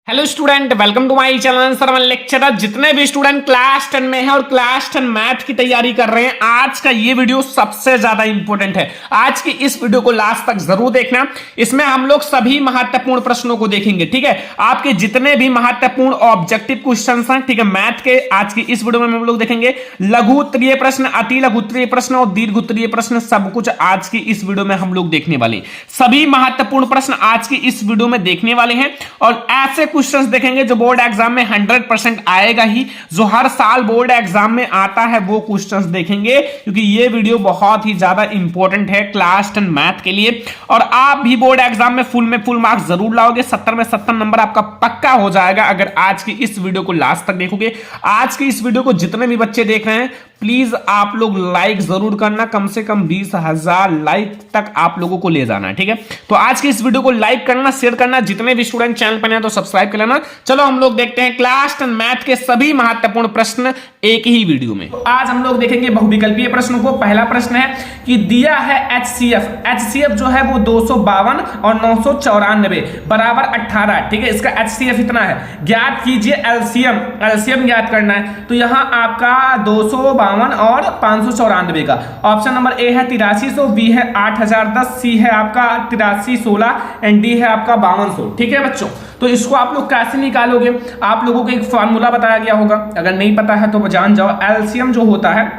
Hello student, welcome to my channel Sarvan lecturer. जितने भी student class 10 में हैं और क्लास 10 मैथ की तैयारी कर रहे हैं, आज का ये वीडियो सबसे ज्यादा इंपॉर्टेंट है। आज की इस वीडियो को लास्ट तक जरूर देखना। इसमें हम लोग सभी महत्वपूर्ण प्रश्नों को देखेंगे, ठीक है। आपके जितने भी महत्वपूर्ण ऑब्जेक्टिव क्वेश्चंस हैं, ठीक है, मैथ के, आज की इस वीडियो में हम लोग देखेंगे। लघु उत्तरीय प्रश्न, अति लघु उत्तरीय प्रश्न और दीर्घ उत्तरीय प्रश्न, सब कुछ आज की इस वीडियो में हम लोग देखने वाले हैं। सभी महत्वपूर्ण प्रश्न आज की इस वीडियो में देखने वाले हैं और ऐसे क्वेश्चंस देखेंगे जो बोर्ड एग्जाम में 100% आएगा ही, जो हर साल बोर्ड एग्जाम में आता है वो क्वेश्चंस देखेंगे, क्योंकि ये वीडियो बहुत ही ज्यादा इंपॉर्टेंट है क्लास 10 मैथ के लिए। और आप भी बोर्ड एग्जाम में फुल मार्क्स जरूर लाओगे। 70 में 70 नंबर आपका पक्का हो जाएगा अगर आज की इस वीडियो को लास्ट तक देखोगे। आज की इस वीडियो को जितने भी बच्चे देख रहे हैं, प्लीज आप लोग लाइक जरूर करना, कम से कम 20,000 लाइक तक आप लोगों को ले जाना है, ठीक है। तो आज की इस वीडियो को लाइक करना, शेयर करना, जितने भी स्टूडेंट चैनल पर हैं तो सब्सक्राइब कर लेना। चलो हम लोग देखते हैं क्लास 10 मैथ के सभी महत्वपूर्ण प्रश्न एक ही वीडियो में। तो आज हम लोग देखेंगे बहुविकल्पीय प्रश्नों को। पहला प्रश्न है कि दिया है HCF जो है वो 252 और 994 बराबर 18, ठीक है। इसका HCF इतना है। ज्ञात कीजिए एलसीएम ज्ञात करना है। तो यहां आपका 252 और 594 का ऑप्शन नंबर ए है 8300, बी है 8010, सी है आपका 8316 एंड डी है आपका 5200, ठीक है बच्चों। तो इसको आप लोग कैसे निकालोगे, आप लोगों को एक फार्मूला बताया गया होगा, अगर नहीं पता है तो जान जाओ। एलसीएम जो होता है,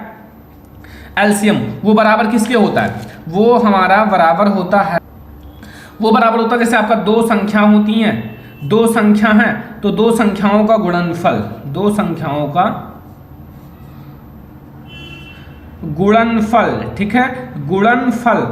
एलसीएम वो बराबर किसके होता है, वो हमारा बराबर होता है, जैसे आपका दो संख्या होती हैं, दो संख्या है तो दो संख्याओं का गुणनफल, दो संख्याओं का गुणनफल, ठीक है, गुणनफल।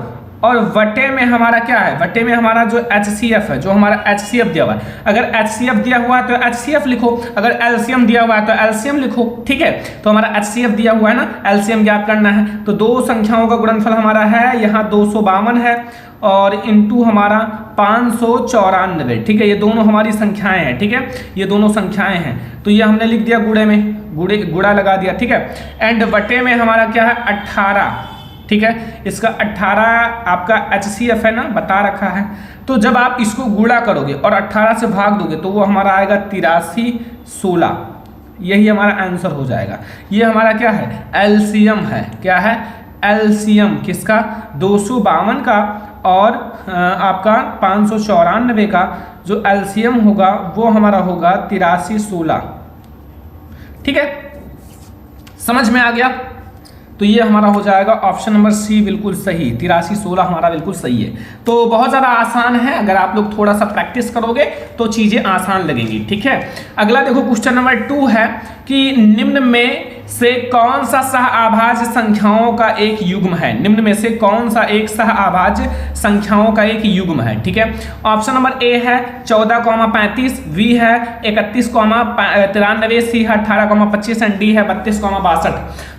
और वटे में हमारा क्या है, वटे में हमारा जो HCF है, जो हमारा HCF दिया हुआ है। अगर HCF दिया हुआ है तो HCF लिखो, अगर LCM दिया हुआ है तो LCM लिखो, ठीक है। तो हमारा HCF दिया हुआ है ना, LCM ज्ञात करना है। तो दो संख्याओं का गुणनफल हमारा है, यहाँ 252 है और इंटू हमारा 594, ठीक है। ये दोनों हमारी संख्याएं हैं, ठीक है, ये दोनों संख्याएं हैं। तो ये हमने लिख दिया गुणे में, गुणा लगा दिया, ठीक है। एंड वटे में हमारा क्या है 18, ठीक है। इसका 18 आपका HCF है ना, बता रखा है। तो जब आप इसको गुणा करोगे और 18 से भाग दोगे तो वो हमारा आएगा 8316, यही हमारा आंसर हो जाएगा। ये हमारा क्या है, एलसीएम है। क्या है, एलसीएम किसका, 252 का और आपका 594 का जो एलसीएम होगा वो हमारा होगा 8316, ठीक है। समझ में आ गया। तो ये हमारा हो जाएगा ऑप्शन नंबर सी बिल्कुल सही, 8316 हमारा बिल्कुल सही है। तो बहुत ज़्यादा आसान है, अगर आप लोग थोड़ा सा प्रैक्टिस करोगे तो चीज़ें आसान लगेंगी, ठीक है। अगला देखो क्वेश्चन नंबर 2 है कि निम्न में से कौन सा सहअभाज्य संख्याओं का एक युग्म है, निम्न में से कौन सा एक सहअभाज्य संख्याओं का एक युग्म है, ठीक है। ऑप्शन नंबर ए है 14,35, बी है 31,93, सी है 18,25 एंड डी है 32,62।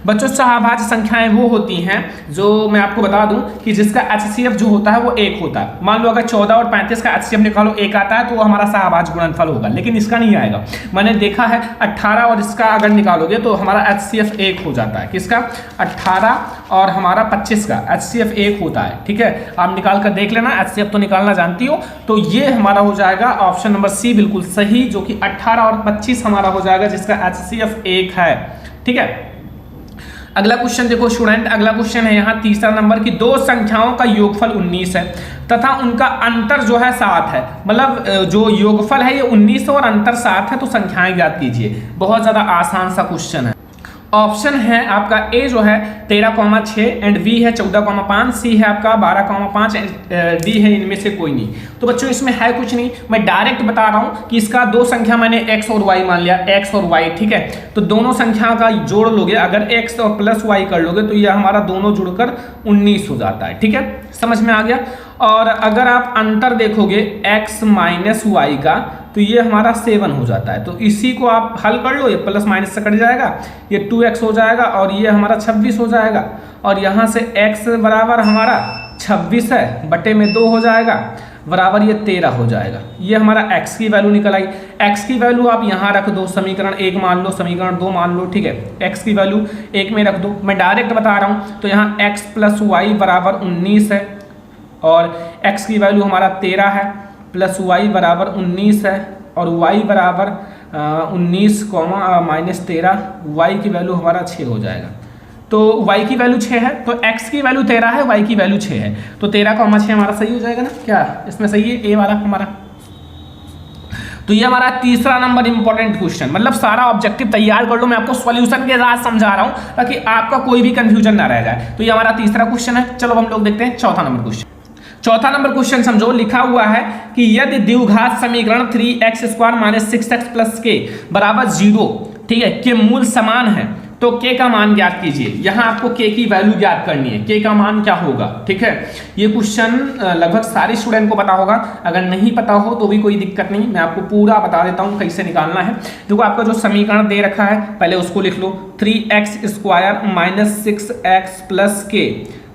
बच्चों सहअभाज्य संख्याएं वो होती हैं जो मैं आपको बता दूं कि जिसका HCF जो होता है वो 1 होता है। मान लो अगर 14 और 35 का HCF निकालो 1 आता है तो वो हमारा सहअभाज्य गुणनफल होगा, लेकिन इसका नहीं आएगा। मैंने देखा है 18 और इसका अगर निकालोगे तो हमारा HCF 1 हो जाता है। किसका, 18 और हमारा 25 का HCF 1 होता है, ठीक है। आप निकाल कर देख लेना, HCF तो निकालना जानती हो। तो ये हमारा हो जाएगा ऑप्शन नंबर सी बिल्कुल सही, जो कि 18 और 25 हमारा हो जाएगा जिसका HCF 1 है, ठीक है। अगला क्वेश्चन देखो स्टूडेंट, अगला क्वेश्चन है यहाँ तीसरा नंबर की दो संख्याओं का योगफल 19 है तथा उनका अंतर जो है 7 है। मतलब जो योगफल है ये 19 और अंतर 7 है, तो संख्याएं ज्ञात कीजिए। बहुत ज्यादा आसान सा क्वेश्चन है। ऑप्शन है आपका ए जो है 13,6 एंड बी है 14,5, सी है आपका 12,5 एंड डी है इनमें से कोई नहीं। तो बच्चों इसमें है कुछ नहीं, मैं डायरेक्ट बता रहा हूं कि इसका दो संख्या मैंने x और y मान लिया, x और y, ठीक है। तो दोनों संख्या का जोड़ लोगे, अगर x और प्लस y कर लोगे तो यह हमारा दोनों जुड़कर 19 हो जाता है, ठीक है। समझ में आ गया। और अगर आप अंतर देखोगे x माइनस y का तो ये हमारा 7 हो जाता है। तो इसी को आप हल कर लो, ये प्लस माइनस से कट जाएगा, ये 2x हो जाएगा और ये हमारा 26 हो जाएगा। और यहाँ से x बराबर हमारा 26 है, बटे में 2 हो जाएगा, बराबर ये 13 हो जाएगा। ये हमारा x की वैल्यू निकल आई। x की वैल्यू आप यहाँ रख दो, समीकरण 1 मान लो, समीकरण 2 मान लो, ठीक है। x की वैल्यू 1 में रख दो, मैं डायरेक्ट बता रहा हूँ। तो यहाँ x प्लस वाई बराबर 19 है और x की वैल्यू हमारा 13 है, प्लस y बराबर 19 है और y बराबर 19 -13, y की वैल्यू हमारा 6 हो जाएगा। तो y की वैल्यू 6 है, तो x की वैल्यू 13 है, y की वैल्यू 6 है, तो 13 को 6 हमारा सही हो जाएगा ना, क्या इसमें सही है ए वाला हमारा। तो ये हमारा तीसरा नंबर इंपॉर्टेंट क्वेश्चन, मतलब सारा ऑब्जेक्टिव तैयार कर लो, मैं आपको सॉल्यूशन के साथ समझा रहा हूं ताकि आपका कोई भी कंफ्यूजन ना रह जाए। तो ये हमारा तीसरा क्वेश्चन है। चलो हम लोग देखते हैं चौथा नंबर क्वेश्चन। चौथा नंबर क्वेश्चन समझो, लिखा हुआ है कि यदि द्विघात समीकरण 3x² - 6x + k बराबर 0, ठीक है, के मूल समान है तो k का मान ज्ञात कीजिए। यहां आपको k की वैल्यू ज्ञात करनी है, k का मान क्या होगा, ठीक है। ये क्वेश्चन लगभग सारे स्टूडेंट को पता होगा, अगर नहीं पता हो तो भी कोई दिक्कत नहीं, मैं आपको पूरा बता देता हूं कैसे निकालना है। देखो आपका जो समीकरण दे रखा है पहले उसको लिख लो, 3x² - 6x + k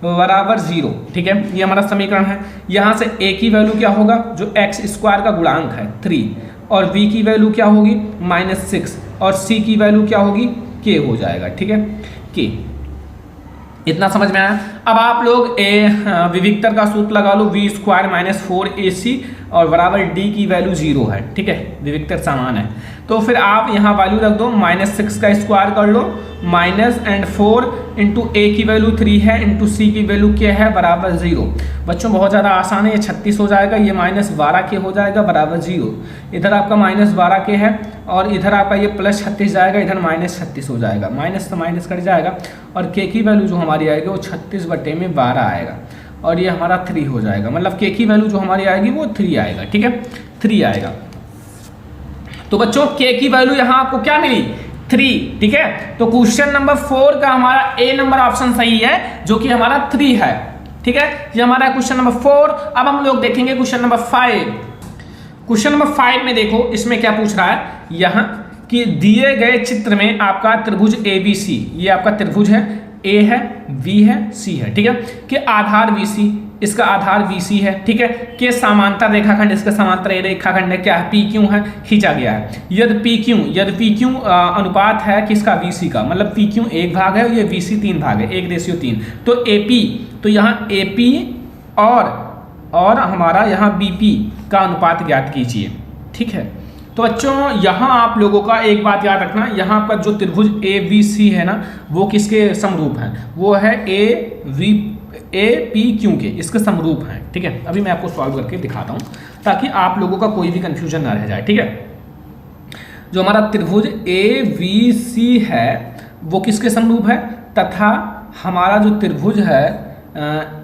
बराबर 0, ठीक है, ये हमारा समीकरण है। यहाँ से a की वैल्यू क्या होगा, जो x² का गुणांक है 3, और b की वैल्यू क्या होगी -6, और c की वैल्यू क्या होगी k हो जाएगा, ठीक है, k। इतना समझ में आया। अब आप लोग विविक्तर का सूत्र लगा लो, v² - 4ac और बराबर d की वैल्यू 0 है, ठीक है, विविक्तर समान है। तो फिर आप यहाँ वैल्यू रख दो, -6 का स्क्वायर कर लो, -4 इंटू a की वैल्यू 3 है, इंटू c की वैल्यू क्या है बराबर 0। बच्चों बहुत ज़्यादा आसान है, ये 36 हो जाएगा, ये -12 के हो जाएगा बराबर 0। इधर आपका -12 के है और इधर आपका ये +36 जाएगा, इधर -36 हो जाएगा, माइनस तो माइनस कट जाएगा, और k की वैल्यू जो हमारी आएगी वो 36/12 आएगा, और ये हमारा 3 हो जाएगा, मतलब k की वैल्यू जो हमारी आएगी वो 3 आएगा, ठीक है, 3 आएगा। तो बच्चों k की वैल्यू यहाँ आपको क्या मिली 3, ठीक है। तो क्वेश्चन नंबर 4 का हमारा ए नंबर ऑप्शन सही है, जो कि हमारा 3 है, ठीक है, ये हमारा क्वेश्चन नंबर 4। अब हम लोग देखेंगे क्वेश्चन नंबर 5। क्वेश्चन नंबर 5 में देखो इसमें क्या पूछ रहा है, यहाँ कि दिए गए चित्र में आपका त्रिभुज ABC, ये आपका त्रिभुज है, A है, B है, C है, ठीक है, कि आधार BC, इसका आधार BC है, ठीक है, के समांतर रेखाखंड, इसका समांतर रेखाखंड है, क्या है PQ है, खींचा गया है। यदि PQ अनुपात है किसका BC का, मतलब PQ 1 भाग है और ये BC 3 भाग है, 1:3, तो AP, तो यहाँ AP और हमारा यहाँ BP का अनुपात ज्ञात कीजिए, ठीक है। तो बच्चों यहाँ आप लोगों का एक बात याद रखना, यहाँ आपका जो त्रिभुज ABC है ना, वो किसके समरूप है, वो है APQ के, इसके समरूप हैं, ठीक है। अभी मैं आपको सॉल्व करके दिखाता हूँ ताकि आप लोगों का कोई भी कंफ्यूजन ना रह जाए, ठीक है। जो हमारा त्रिभुज ABC है वो किसके समरूप है, तथा हमारा जो त्रिभुज है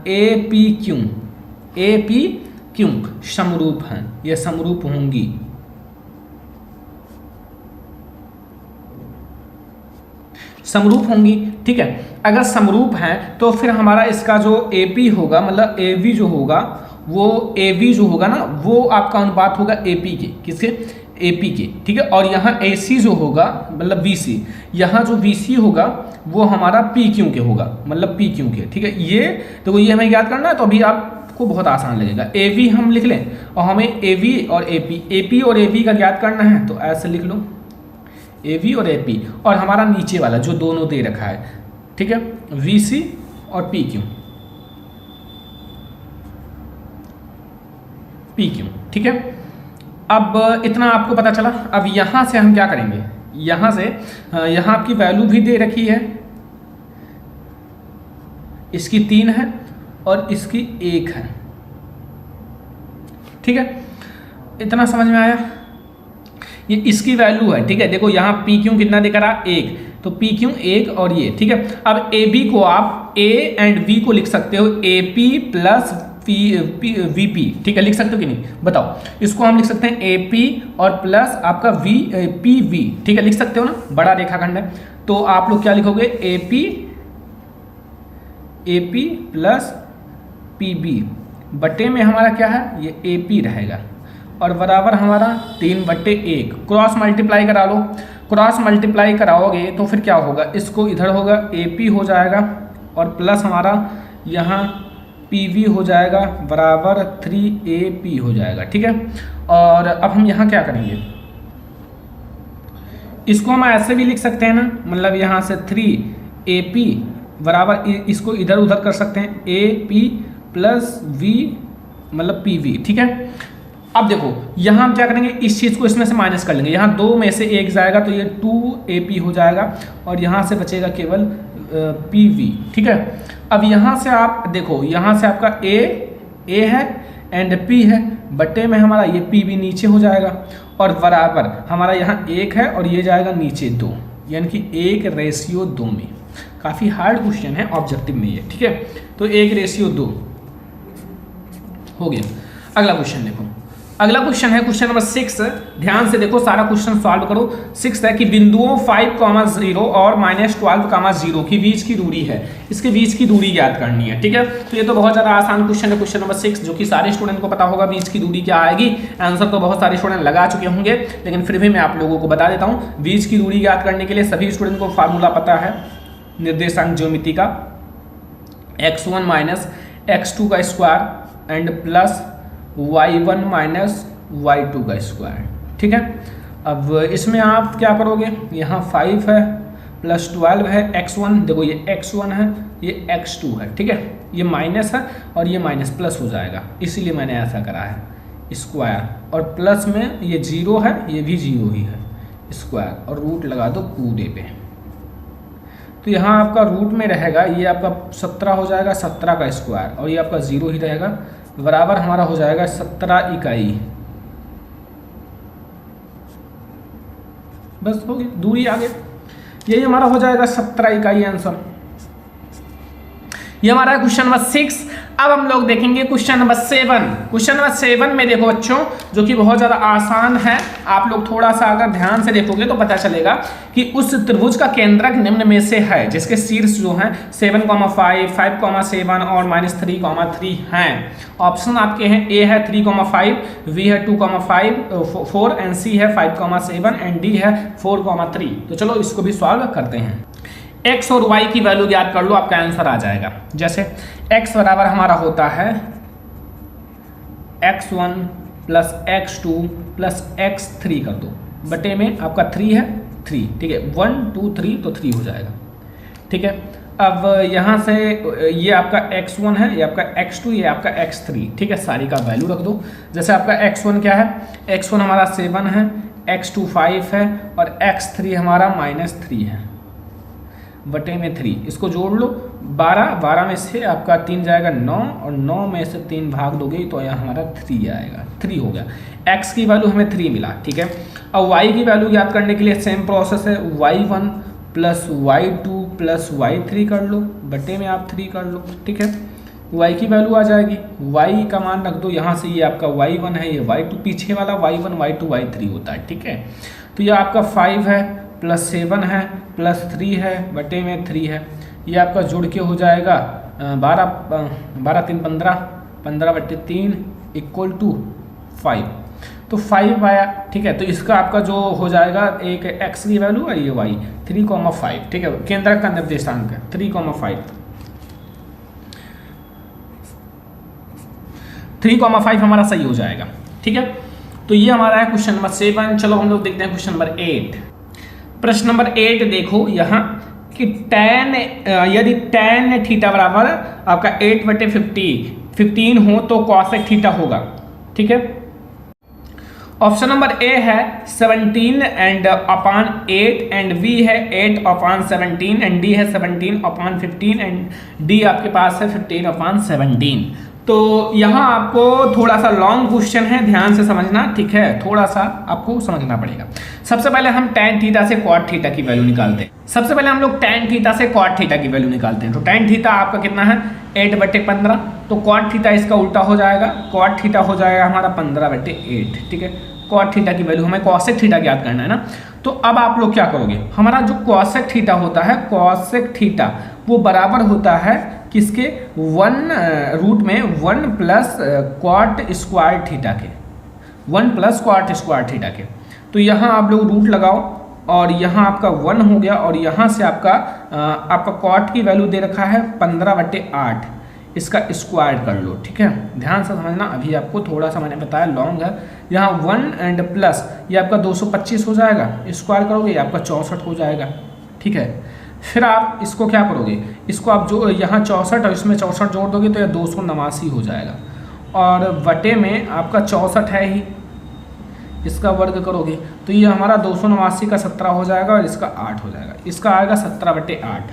APQ समरूप हैं, ये समरूप होंगी, समरूप होंगी, ठीक है। अगर समरूप हैं तो फिर हमारा इसका जो AP होगा, मतलब AV जो होगा, वो AV जो होगा ना, वो आपका अनुपात होगा AP के, किसके AP के, ठीक है। और यहाँ AC जो होगा मतलब BC, यहाँ जो BC होगा वो हमारा PQ के होगा, मतलब PQ के, ठीक है। ये तो ये हमें याद करना है, तो अभी आपको बहुत आसान लगेगा। AV हम लिख लें और हमें AV और AP और AB का ज्ञात करना है, तो ऐसे लिख लो AV और AP, और हमारा नीचे वाला जो दोनों दे रखा है, ठीक है, VC और PQ, ठीक है। अब इतना आपको पता चला। अब यहाँ से हम क्या करेंगे, यहाँ से यहाँ आपकी वैल्यू भी दे रखी है, इसकी 3 है और इसकी 1 है, ठीक है, इतना समझ में आया। ये इसकी वैल्यू है, ठीक है, देखो यहाँ PQ कितना दिख रहा 1, तो PQ 1 और ये, ठीक है। अब AB को आप A एंड B को लिख सकते हो AP प्लस VP, ठीक है, लिख सकते हो कि नहीं बताओ। इसको हम लिख सकते हैं AP और प्लस आपका PV, ठीक है, लिख सकते हो ना, बड़ा रेखाखंड है। तो आप लोग क्या लिखोगे AP प्लस PB, बटे में हमारा क्या है, ये AP रहेगा, और बराबर हमारा 3/1। क्रॉस मल्टीप्लाई करा लो, क्रॉस मल्टीप्लाई कराओगे तो फिर क्या होगा, इसको इधर होगा AP हो जाएगा और प्लस हमारा यहाँ PV हो जाएगा, बराबर 3AP हो जाएगा, ठीक है। और अब हम यहाँ क्या करेंगे, इसको हम ऐसे भी लिख सकते हैं ना, मतलब यहाँ से 3AP बराबर, इसको इधर उधर कर सकते हैं, AP प्लस V मतलब PV, ठीक है। अब देखो यहाँ हम क्या करेंगे, इस चीज़ को इसमें से माइनस कर लेंगे, यहाँ 2 में से 1 जाएगा तो ये 2AP हो जाएगा और यहाँ से बचेगा केवल PV। ठीक है, अब यहाँ से आप देखो, यहाँ से आपका A है एंड P है, बटे में हमारा ये PV नीचे हो जाएगा और बराबर हमारा यहाँ 1 है और ये जाएगा नीचे 2, यानी कि 1:2 में। काफ़ी हार्ड क्वेश्चन है, ऑब्जेक्टिव में ये। ठीक है, तो 1:2 हो गया। अगला क्वेश्चन देखो, अगला क्वेश्चन है क्वेश्चन नंबर 6। ध्यान से देखो, सारा क्वेश्चन सॉल्व करो। 6 है कि बिंदुओं 5,0 और -12,0 की बीच की दूरी है, इसके बीच की दूरी ज्ञात करनी है। ठीक है, तो ये तो बहुत ज़्यादा आसान क्वेश्चन है, क्वेश्चन नंबर 6, जो कि सारे स्टूडेंट को पता होगा बीच की दूरी क्या आएगी। आंसर तो बहुत सारे स्टूडेंट लगा चुके होंगे, लेकिन फिर भी मैं आप लोगों को बता देता हूँ। बीच की दूरी ज्ञात करने के लिए सभी स्टूडेंट को फार्मूला पता है निर्देशांक ज्योमिति का, x1 माइनस x2 का square and plus y1 minus y2 का स्क्वायर। ठीक है, अब इसमें आप क्या करोगे, यहाँ 5 है प्लस 12 है, x1 देखो ये x1 है, ये x2 है। ठीक है, ये माइनस है और ये माइनस प्लस हो जाएगा, इसीलिए मैंने ऐसा करा है स्क्वायर, और प्लस में ये 0 है, ये भी 0 ही है स्क्वायर, और रूट लगा दो पूरे पे। तो यहाँ आपका रूट में रहेगा, ये आपका 17 हो जाएगा, 17 का स्क्वायर, और ये आपका 0 ही रहेगा, बराबर हमारा हो जाएगा 17 इकाई। बस हो गई, दूरी आगे, यही हमारा हो जाएगा 17 इकाई आंसर। ये हमारा है क्वेश्चन नंबर 6। अब हम लोग देखेंगे क्वेश्चन नंबर 7। क्वेश्चन नंबर 7 में देखो बच्चों, जो कि बहुत ज़्यादा आसान है, आप लोग थोड़ा सा अगर ध्यान से देखोगे तो पता चलेगा कि उस त्रिभुज का केंद्रक निम्न में से है, जिसके शीर्ष जो हैं 7,5, 5,7 और -3,3 हैं। ऑप्शन आपके हैं, ए है 3,5, बी है 2,5, 4 एंड सी है 5,7 एंड डी है 4,3। तो चलो इसको भी सॉल्व करते हैं। x और y की वैल्यू ज्ञात कर लो, आपका आंसर आ जाएगा। जैसे x बराबर हमारा होता है x1 plus x2 plus x3 कर दो, बटे में आपका 3 है 3। ठीक है, 1 2 3 तो 3 हो जाएगा। ठीक है, अब यहाँ से ये आपका x1 है, ये आपका x2, ये आपका x3। ठीक है, सारी का वैल्यू रख दो। जैसे आपका x1 क्या है, x1 हमारा 7 है, x2 5 है और x3 हमारा -3 है, बटे में 3। इसको जोड़ लो, 12 में से आपका 3 जाएगा 9, और 9 में से 3 भाग दोगे तो यहाँ हमारा 3 आएगा, 3 हो गया। x की वैल्यू हमें 3 मिला। ठीक है, अब y की वैल्यू याद करने के लिए सेम प्रोसेस है, y1 plus y2 plus y3 कर लो, बटे में आप 3 कर लो। ठीक है, y की वैल्यू आ जाएगी, y का मान रख दो यहाँ से, ये आपका y1 है, ये y2, पीछे वाला y1 y2 y3 होता है। ठीक है, तो ये आपका 5 है प्लस 7 है प्लस 3 है, बटे में 3 है, ये आपका जुड़ के हो जाएगा 12 3 15, 15 बटे 3 इक्वल टू 5। तो 5 आया। ठीक है, तो इसका आपका जो हो जाएगा, एक x की वैल्यू है, ये y 3,5। ठीक है, केंद्रक का निर्देशांक है 3,5, 3,5 हमारा सही हो जाएगा। ठीक है, तो ये हमारा है क्वेश्चन नंबर 7। चलो हम लोग देखते हैं क्वेश्चन नंबर 8। प्रश्न नंबर 8 देखो यहाँ कि यदि tan थीटा बराबर आपका 8/15 हो तो cosec थीटा होगा। ठीक है, ऑप्शन नंबर ए है 17/8 एंड बी है 8/17 एंड डी है 17/15 एंड डी आपके पास है 15/17। तो यहाँ आपको थोड़ा सा लॉन्ग क्वेश्चन है, ध्यान से समझना। ठीक है, थोड़ा सा आपको समझना पड़ेगा। सबसे पहले हम tan थीटा से cot थीटा की वैल्यू निकालते हैं। सबसे पहले हम लोग tan थीटा से cot थीटा की वैल्यू निकालते हैं। तो tan थीटा आपका कितना है 8/15, तो cot थीटा इसका उल्टा हो जाएगा, cot थीटा हो जाएगा हमारा 15/8। ठीक है, cot थीटा की वैल्यू हमें cosec थीटा ज्ञात करना है ना। तो अब आप लोग क्या करोगे, हमारा जो cosec थीटा होता है, cosec थीटा वो बराबर होता है किसके, 1 में 1 प्लस cot स्क्वायर थीटा के, 1 प्लस cot स्क्वायर थीटा के। तो यहाँ आप लोग रूट लगाओ और यहाँ आपका 1 हो गया, और यहाँ से आपका cot की वैल्यू दे रखा है 15/8, इसका स्क्वायर कर लो। ठीक है, ध्यान से समझना, अभी आपको थोड़ा सा मैंने बताया लॉन्ग है। यहाँ 1 एंड प्लस ये आपका 225 हो जाएगा, स्क्वायर करोगे ये आपका 64 हो जाएगा। ठीक है, फिर आप इसको क्या करोगे, इसको आप जो यहाँ 64 और इसमें 64 जोड़ दोगे तो यह 289 हो जाएगा, और बटे में आपका 64 है ही, इसका वर्ग करोगे तो ये हमारा 289 का 17 हो जाएगा और इसका 8 हो जाएगा। इसका आएगा 17/8।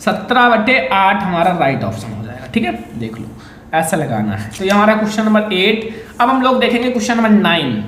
17/8 हमारा राइट ऑप्शन हो जाएगा। ठीक है, देख लो ऐसा लगाना है। तो ये हमारा क्वेश्चन नंबर 8। अब हम लोग देखेंगे क्वेश्चन नंबर 9।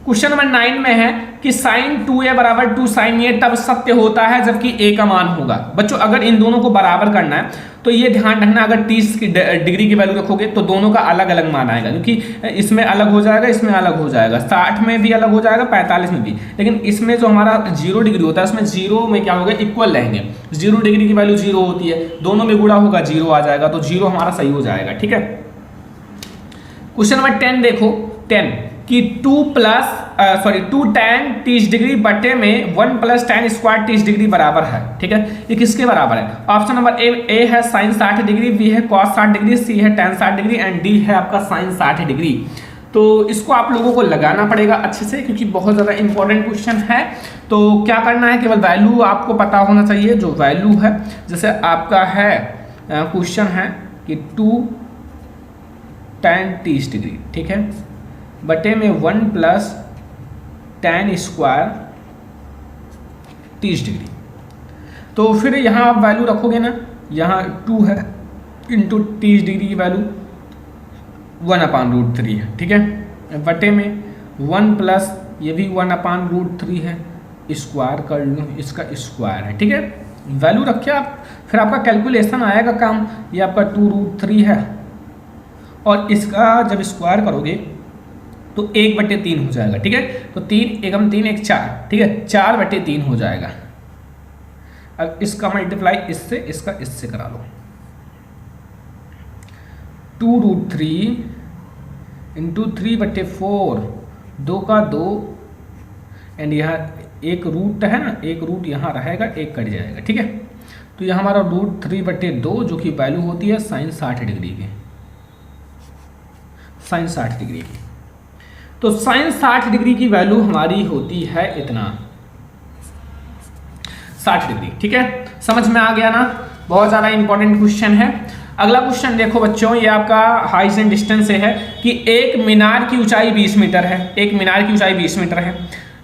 क्वेश्चन नंबर 9 में है कि sin 2a बराबर 2 sin a तब सत्य होता है जबकि a का मान होगा। बच्चों अगर इन दोनों को बराबर करना है तो ये ध्यान रखना, अगर 30 की डिग्री की वैल्यू रखोगे तो दोनों का अलग अलग मान आएगा, क्योंकि इसमें अलग हो जाएगा, इसमें अलग हो जाएगा, 60 में भी अलग हो जाएगा, 45 में भी। लेकिन इसमें जो हमारा 0 डिग्री होता है उसमें 0 में क्या होगा, इक्वल रहेंगे। 0 डिग्री की वैल्यू 0 होती है, दोनों में गुणा होगा 0 आ जाएगा, तो 0 हमारा सही हो जाएगा। ठीक है, क्वेश्चन नंबर 10 देखो। 10 कि 2 tan 30 डिग्री बटे में 1 + tan स्क्वायर 30 डिग्री बराबर है। ठीक है, ये किसके बराबर है? ऑप्शन नंबर ए है sin 60 डिग्री, बी है cos 60 डिग्री, सी है tan 60 डिग्री एंड डी है आपका sin 60 डिग्री। तो इसको आप लोगों को लगाना पड़ेगा अच्छे से, क्योंकि बहुत ज़्यादा इंपॉर्टेंट क्वेश्चन है। तो क्या करना है, केवल वैल्यू आपको पता होना चाहिए, जो वैल्यू है। जैसे आपका है क्वेश्चन है कि 2 tan 30 डिग्री, ठीक है, बटे में 1 + tan स्क्वायर 30 डिग्री। तो फिर यहाँ आप वैल्यू रखोगे ना, यहाँ 2 है इंटू 30 डिग्री की वैल्यू 1/√3 है। ठीक है, बटे में 1 प्लस ये भी 1/√3 है, स्क्वायर कर लो, इसका स्क्वायर है। ठीक है, वैल्यू रखे आप, फिर आपका कैलकुलेशन आएगा काम। ये आपका 2√3 है और इसका जब स्क्वायर करोगे तो 1/3 हो जाएगा। ठीक है, तो 3 एकम 3 1 4, ठीक है, 4/3 हो जाएगा। अब इसका मल्टीप्लाई इससे, इसका इससे करा लो। 2√3 इंटू 3/4, 2 का 2 एंड यहाँ एक रूट है ना, एक रूट यहाँ रहेगा, एक कट जाएगा। ठीक है, तो यह हमारा √3/2 जो कि वैल्यू होती है sin 60 डिग्री की, sin 60 डिग्री की। तो sin 60 डिग्री की वैल्यू हमारी होती है इतना, 60 डिग्री। ठीक है, समझ में आ गया ना? बहुत ज़्यादा इंपॉर्टेंट क्वेश्चन है। अगला क्वेश्चन देखो बच्चों, ये आपका हाइट एंड डिस्टेंस से है कि एक मीनार की ऊंचाई 20 मीटर है। एक मीनार की ऊंचाई 20 मीटर है,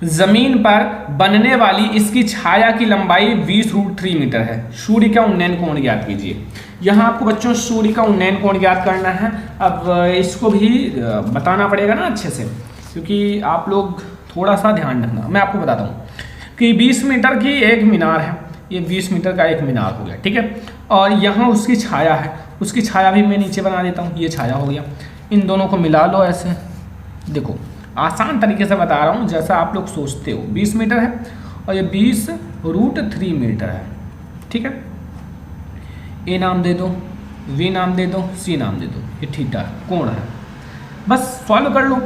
जमीन पर बनने वाली इसकी छाया की लंबाई 20√3 मीटर है। सूर्य का उन्नयन कोण ज्ञात कीजिए। यहाँ आपको बच्चों सूर्य का उन्नयन कोण ज्ञात करना है। अब इसको भी बताना पड़ेगा ना अच्छे से, क्योंकि आप लोग थोड़ा सा ध्यान रखना। मैं आपको बताता हूँ कि 20 मीटर की एक मीनार है, ये 20 मीटर का एक मीनार हो गया। ठीक है, और यहाँ उसकी छाया है, उसकी छाया भी मैं नीचे बना देता हूँ, ये छाया हो गया। इन दोनों को मिला लो ऐसे, देखो आसान तरीके से बता रहा हूँ जैसा आप लोग सोचते हो। 20 मीटर है और ये 20√3 मीटर है। ठीक है, ए नाम दे दो, वी नाम दे दो, सी नाम दे दो, ये थीटा कोण है। बस फॉलो कर लो।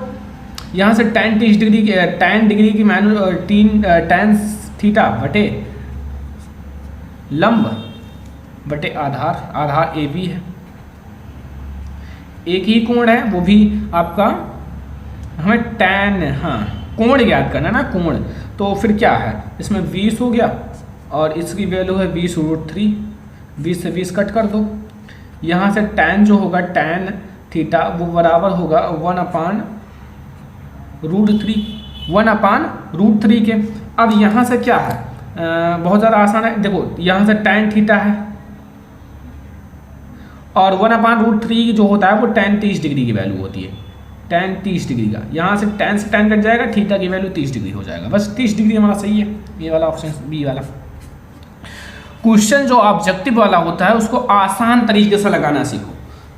यहाँ से tan 30 डिग्री की, tan डिग्री की tan थीटा बटे लंब बटे आधार, आधार ए बी है, एक ही कोण है, वो भी आपका हमें tan, हाँ कोण ज्ञात करना ना, कोण। तो फिर क्या है, इसमें 20 हो गया और इसकी वैल्यू है 20√3, 20 से 20 कट कर दो। यहाँ से tan जो होगा, tan थीटा वो बराबर होगा 1/√3 के। अब यहाँ से क्या है, बहुत ज़्यादा आसान है। देखो यहाँ से tan थीटा है और 1/√3 जो होता है वो tan 30 डिग्री की वैल्यू होती है, tan 30 डिग्री का। यहाँ से tan कट जाएगा, थीटा की वैल्यू 30 डिग्री हो जाएगा। बस 30 डिग्री हमारा सही है, ये वाला ऑप्शन बी वाला। क्वेश्चन जो ऑब्जेक्टिव वाला होता है उसको आसान तरीके से लगाना सीखो।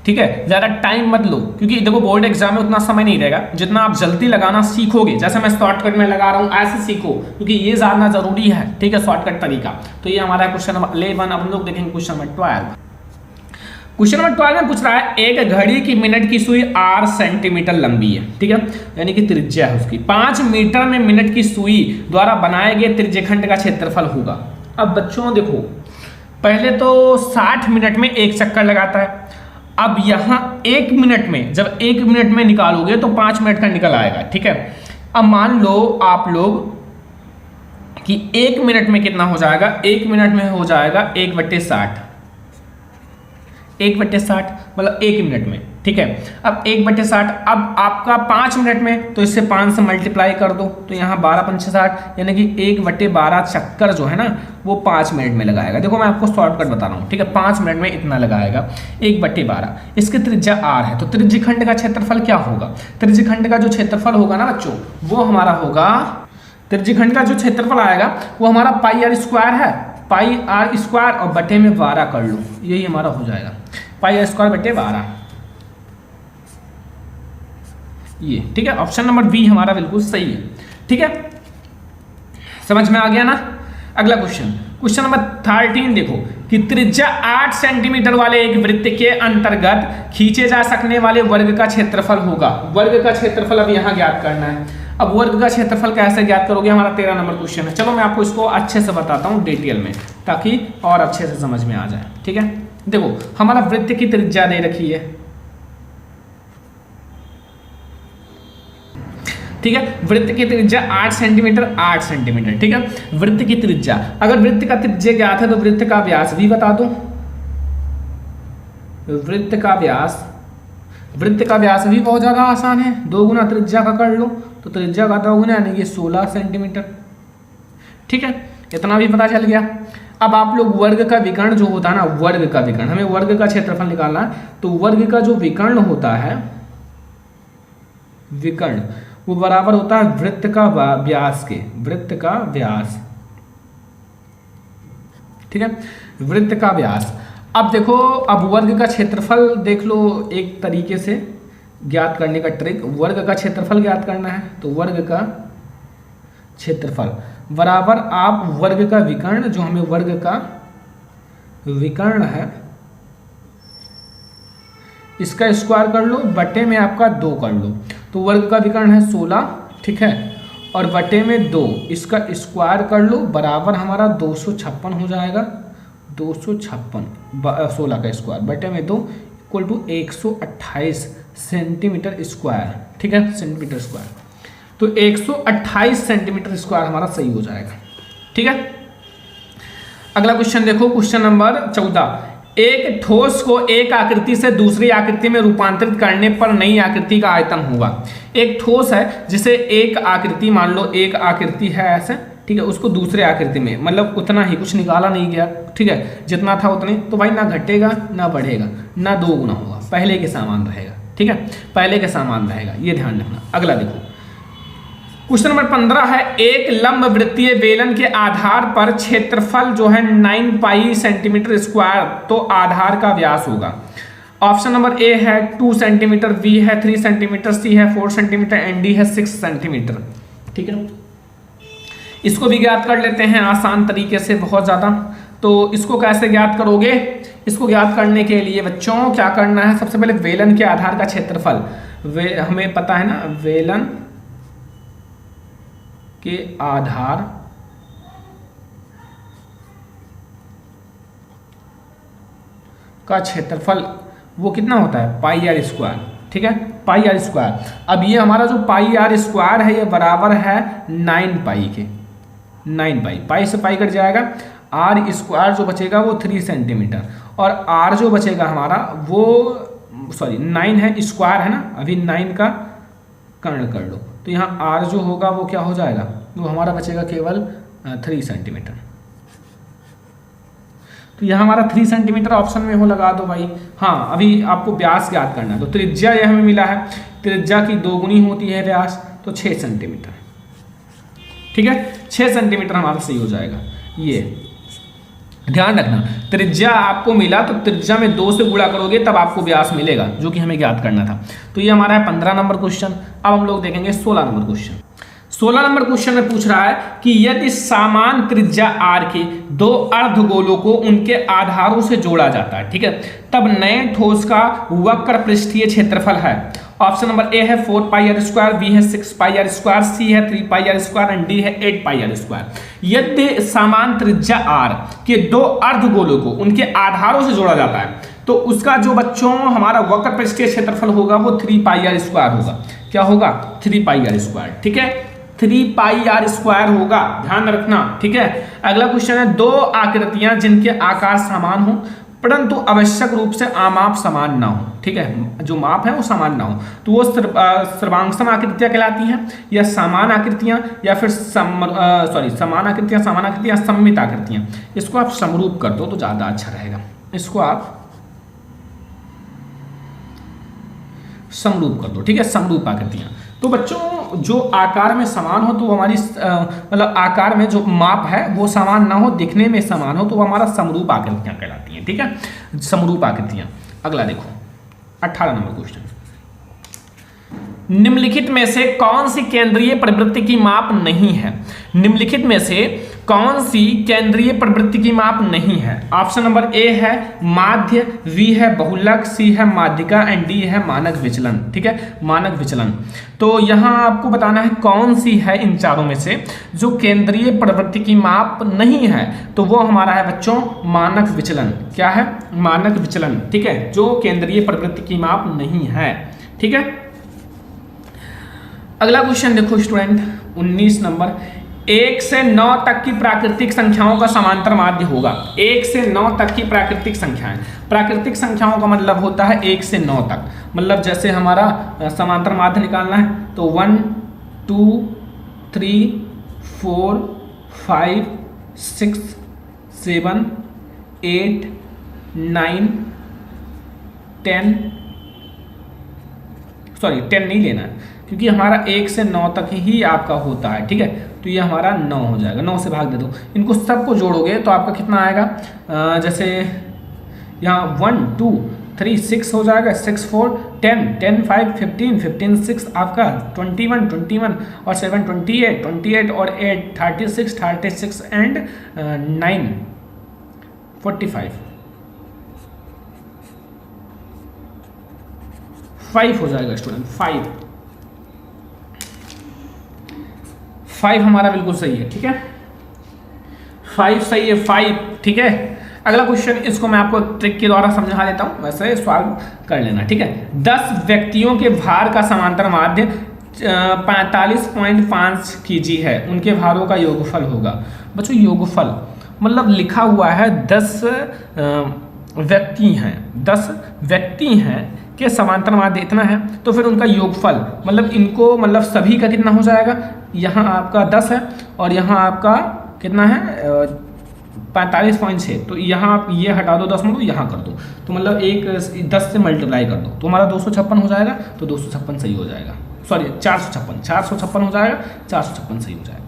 ठीक है, ज़्यादा टाइम मत लो, क्योंकि देखो बोर्ड एग्जाम में उतना समय नहीं रहेगा। जितना आप जल्दी लगाना सीखोगे, जैसे मैं शॉर्टकट में लगा रहा हूँ ऐसे सीखो, क्योंकि ये जानना जरूरी है। ठीक है, शॉर्टकट तरीका। तो ये हमारा क्वेश्चन नंबर 11। अब हम लोग देखेंगे क्वेश्चन नंबर 12। क्वेश्चन नंबर 12 में पूछ रहा है, एक घड़ी की मिनट की सुई 8 सेंटीमीटर लंबी है। ठीक है, यानी कि त्रिज्या है उसकी। 5 मीटर में मिनट की सुई द्वारा बनाए गए त्रिज्यखंड का क्षेत्रफल होगा। अब बच्चों देखो, पहले तो 60 मिनट में एक चक्कर लगाता है। अब यहाँ 1 मिनट में, जब 1 मिनट में निकालोगे तो 5 मिनट का निकल आएगा। ठीक है, अब मान लो आप लोग कि 1 मिनट में कितना हो जाएगा, 1 मिनट में हो जाएगा 1/60। 1/60 मतलब 1 मिनट में, ठीक है। अब 1/60, अब आपका 5 मिनट में, तो इससे 5 से मल्टीप्लाई कर दो, तो यहाँ 12×5 = 60, यानी कि 1/12 चक्कर जो है ना वो 5 मिनट में लगाएगा। देखो मैं आपको शॉर्टकट बता रहा हूँ, ठीक है। 5 मिनट में इतना लगाएगा 1/12। इसकी त्रिज्या r है, तो त्रिज्यखंड का क्षेत्रफल क्या होगा? त्रिज्यखंड का जो क्षेत्रफल होगा ना बच्चों, वो हमारा होगा, त्रिज्यखंड का जो क्षेत्रफल आएगा वो हमारा πr² है, πr² और बटे में 12 कर लो, यही हमारा हो जाएगा πr² बटे 12, ये, ठीक है। ऑप्शन नंबर बी हमारा बिल्कुल सही है, ठीक है। समझ में आ गया ना। अगला क्वेश्चन नंबर 13 देखो कि त्रिज्या 8 सेंटीमीटर वाले एक वृत्त के अंतर्गत खींचे जा सकने वाले वर्ग का क्षेत्रफल होगा। वर्ग का क्षेत्रफल अब यहाँ ज्ञात करना है। अब वर्ग का क्षेत्रफल कैसे ज्ञात करोगे, हमारा 13 नंबर क्वेश्चन है। चलो मैं आपको इसको अच्छे से बताता हूँ डिटेल में, ताकि और अच्छे से समझ में आ जाए, ठीक है। देखो हमारा वृत्त की त्रिज्या दे रखी है, ठीक है। वृत्त की त्रिज्या 8 सेंटीमीटर, 8 सेंटीमीटर, ठीक है। वृत्त की त्रिज्या, अगर वृत्त का त्रिज्या ज्ञात है तो वृत्त का व्यास भी बता दो। वृत्त का व्यास भी बहुत ज्यादा आसान है, 2 गुना त्रिज्या का कर लो, तो त्रिज्या का 2 गुना यानी कि 16 सेंटीमीटर, ठीक है। इतना भी पता चल गया। अब आप लोग वर्ग का विकर्ण जो होता है ना, वर्ग का विकर्ण, हमें वर्ग का क्षेत्रफल निकालना है, तो वर्ग का जो विकर्ण होता है, विकर्ण वो बराबर होता है वृत्त का व्यास के, वृत्त का व्यास, ठीक है, वृत्त का व्यास। अब देखो, अब वर्ग का क्षेत्रफल देख लो, एक तरीके से ज्ञात करने का ट्रिक, वर्ग का क्षेत्रफल ज्ञात करना है, तो वर्ग का क्षेत्रफल बराबर आप वर्ग का विकर्ण, जो हमें वर्ग का विकर्ण है, इसका स्क्वायर कर लो, बटे में आपका 2 कर लो, तो वर्ग का विकर्ण है 16, ठीक है, और बटे में 2, इसका स्क्वायर कर लो, बराबर हमारा 256 हो जाएगा। 256, 16 का स्क्वायर बटे में 2 = 128 सेंटीमीटर स्क्वायर, ठीक है, सेंटीमीटर स्क्वायर। तो 128 सेंटीमीटर स्क्वायर हमारा सही हो जाएगा, ठीक है। अगला क्वेश्चन देखो, क्वेश्चन नंबर 14, एक ठोस को एक आकृति से दूसरी आकृति में रूपांतरित करने पर नई आकृति का आयतन होगा। एक ठोस है जिसे एक आकृति, मान लो एक आकृति है ऐसे, ठीक है, उसको दूसरे आकृति में, मतलब उतना ही, कुछ निकाला नहीं गया, ठीक है, जितना था उतने, तो भाई ना घटेगा ना बढ़ेगा, ना 2 गुना होगा, पहले के समान रहेगा, ठीक है, पहले के समान रहेगा, ये ध्यान रखना। अगला देखो, क्वेश्चन नंबर 15 है, एक लंब वृत्तीय बेलन के आधार पर क्षेत्रफल जो है 9 पाई सेंटीमीटर स्क्वायर, तो आधार का व्यास होगा। ऑप्शन नंबर ए है 2 सेंटीमीटर, बी है 3 सेंटीमीटर, सी है 4 सेंटीमीटर एंड डी है 6 सेंटीमीटर, ठीक है। इसको भी ज्ञात कर लेते हैं आसान तरीके से, बहुत ज़्यादा। तो इसको कैसे ज्ञात करोगे? इसको ज्ञात करने के लिए बच्चों क्या करना है, सबसे पहले बेलन के आधार का क्षेत्रफल, हमें पता है ना, बेलन के आधार का क्षेत्रफल वो कितना होता है, πr², ठीक है, πr²। अब ये हमारा जो πr² है ये बराबर है 9 पाई के, 9 पाई, पाई से पाई कट जाएगा, r² जो बचेगा वो 3 सेंटीमीटर, और r जो बचेगा हमारा वो, सॉरी 9 है, स्क्वायर है ना, अभी 9 का कर्ण कर लो, तो यहाँ r जो होगा वो क्या हो जाएगा, वो हमारा बचेगा केवल 3 सेंटीमीटर। तो यहाँ हमारा 3 सेंटीमीटर ऑप्शन में हो, लगा दो भाई। हाँ, अभी आपको व्यास ज्ञात करना है, तो त्रिज्या यह हमें मिला है, त्रिज्या की 2 गुनी होती है व्यास, तो 6 सेंटीमीटर, ठीक है, 6 सेंटीमीटर हमारा सही हो जाएगा। ये ध्यान रखना, त्रिज्या आपको मिला तो त्रिज्या में 2 से गुणा करोगे तब आपको व्यास मिलेगा, जो कि हमें ज्ञात करना था। तो ये हमारा है 15 नंबर क्वेश्चन। अब हम लोग देखेंगे 16 नंबर क्वेश्चन। 16 नंबर क्वेश्चन में पूछ रहा है कि यदि समान त्रिज्या r के 2 अर्धगोलों को उनके आधारों से जोड़ा जाता है, ठीक है, तब नए ठोस का वक्र पृष्ठीय क्षेत्रफल है। ऑप्शन नंबर ए है 4 πr², बी है 6 πr², सी है 3 πr² एंड डी है 8 πr²। यदि समान त्रिज्या r के 2 अर्धगोलों को उनके आधारों से जोड़ा जाता है, तो उसका जो बच्चों हमारा वक्र पृष्ठीय क्षेत्रफल होगा वो 3 πr² होगा। क्या होगा? 3 πr², ठीक है, 3 πr² होगा, ध्यान रखना, ठीक है। अगला क्वेश्चन है, 2 आकृतियां जिनके आकार समान हो परंतु आवश्यक रूप से आमाप समान ना हो, ठीक है, जो माप है वो समान ना हो, तो वो सर्वांगसम आकृतियां कहलाती हैं, या समान आकृतियां, या फिर समान आकृतियां, सममित आकृतियां। इसको आप समरूप कर दो तो ज्यादा अच्छा रहेगा, इसको आप समरूप कर दो, ठीक है, समरूप आकृतियां। तो बच्चों जो आकार में समान हो तो वो हमारी मतलब आकार में जो माप है वो समान ना हो, दिखने में समान हो, तो वो हमारा समरूप आकृतियां कहलाती हैं, ठीक है, समरूप आकृतियां। अगला देखो 18 नंबर क्वेश्चन, निम्नलिखित में से कौन सी केंद्रीय प्रवृत्ति की माप नहीं है? निम्नलिखित में से कौन सी केंद्रीय प्रवृत्ति की माप नहीं है? ऑप्शन नंबर ए है माध्य, बी है बहुलक, सी है माध्यिका एंड डी है मानक विचलन, ठीक है, मानक विचलन। तो यहां आपको बताना है कौन सी है इन चारों में से जो केंद्रीय प्रवृत्ति की माप नहीं है, तो वो हमारा है बच्चों मानक विचलन। क्या है? मानक विचलन, ठीक है, जो केंद्रीय प्रवृत्ति की माप नहीं है, ठीक है। अगला क्वेश्चन देखो स्टूडेंट 19 नंबर, 1 से 9 तक की प्राकृतिक संख्याओं का समांतर माध्य होगा। 1 से 9 तक की प्राकृतिक संख्याएं, प्राकृतिक संख्याओं का मतलब होता है 1 से 9 तक, मतलब जैसे हमारा समांतर माध्य निकालना है तो 1 2 3 4 5 6 7 8 9 10 नहीं लेना है क्योंकि हमारा 1 से 9 तक ही आपका होता है, ठीक है, तो ये हमारा 9 हो जाएगा, 9 से भाग दे दो, इनको सबको जोड़ोगे तो आपका कितना आएगा, जैसे यहाँ 1 2 3 6 हो जाएगा, 6 4 10 10 5 15 15 6 आपका 21 21 और 7 28 और 8 36 एंड 9 45 5 हो जाएगा स्टूडेंट, 5 हमारा बिल्कुल सही है, ठीक है, 5 सही है, 5, ठीक है। अगला क्वेश्चन, इसको मैं आपको ट्रिक के द्वारा समझा देता हूं, वैसे सॉल्व कर लेना, ठीक है। 10 व्यक्तियों के भार का समांतर माध्य 45.5 kg है, उनके भारों का योगफल होगा। बच्चों योगफल मतलब लिखा हुआ है 10 व्यक्ति हैं के समांतर माध्य इतना है, तो फिर उनका योगफल मतलब इनको मतलब सभी का कितना हो जाएगा, यहाँ आपका 10 है और यहाँ आपका कितना है 45.6, तो यहाँ आप ये हटा दो 10 में, तो यहाँ कर दो, तो मतलब 10 से मल्टीप्लाई कर दो तो हमारा 256 हो जाएगा, तो 256 सही हो जाएगा, सॉरी 456 हो जाएगा, 456 सही हो जाएगा।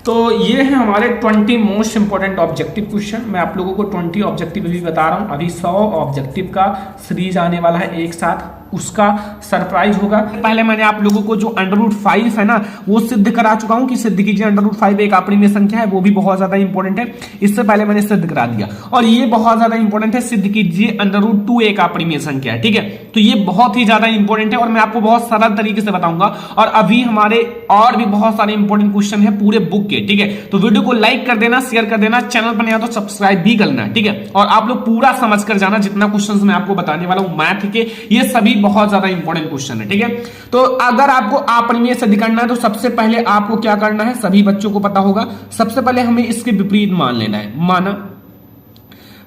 तो ये है हमारे 20 मोस्ट इंपॉर्टेंट ऑब्जेक्टिव क्वेश्चन। मैं आप लोगों को 20 ऑब्जेक्टिव भी बता रहा हूँ, अभी 100 ऑब्जेक्टिव का सीरीज आने वाला है एक साथ, उसका सरप्राइज होगा। पहले मैंने आप लोगों को जो √5 है ना वो सिद्ध करा चुका हूं कि सिद्ध कीजिए √5 एक अपरिमेय संख्या है, वो भी बहुत ज्यादा इंपॉर्टेंट है, इससे पहले मैंने सिद्ध करा दिया। और ये बहुत ज्यादा इंपॉर्टेंट है, सिद्ध कीजिए √2 एक अपरिमेय संख्या है, ठीक है, तो ये बहुत ही ज्यादा इंपॉर्टेंट है और मैं आपको बहुत सरल तरीके से बताऊंगा। और अभी हमारे और भी बहुत सारे इंपॉर्टेंट क्वेश्चन है पूरे बुक के, ठीक है, तो वीडियो को लाइक कर देना, शेयर कर देना, चैनल पर नहीं तो सब्सक्राइब भी कर लेना, ठीक है, और आप लोग पूरा समझ कर जाना, जितना क्वेश्चन मैं आपको बताने वाला हूं मैथ के, ये सभी बहुत ज्यादा इंपॉर्टेंट क्वेश्चन है, ठीक है। तो अगर आपको अपरिमेय सिद्ध करना है तो सबसे पहले आपको क्या करना है, सभी बच्चों को पता होगा, सबसे पहले हमें इसके विपरीत मान लेना है। माना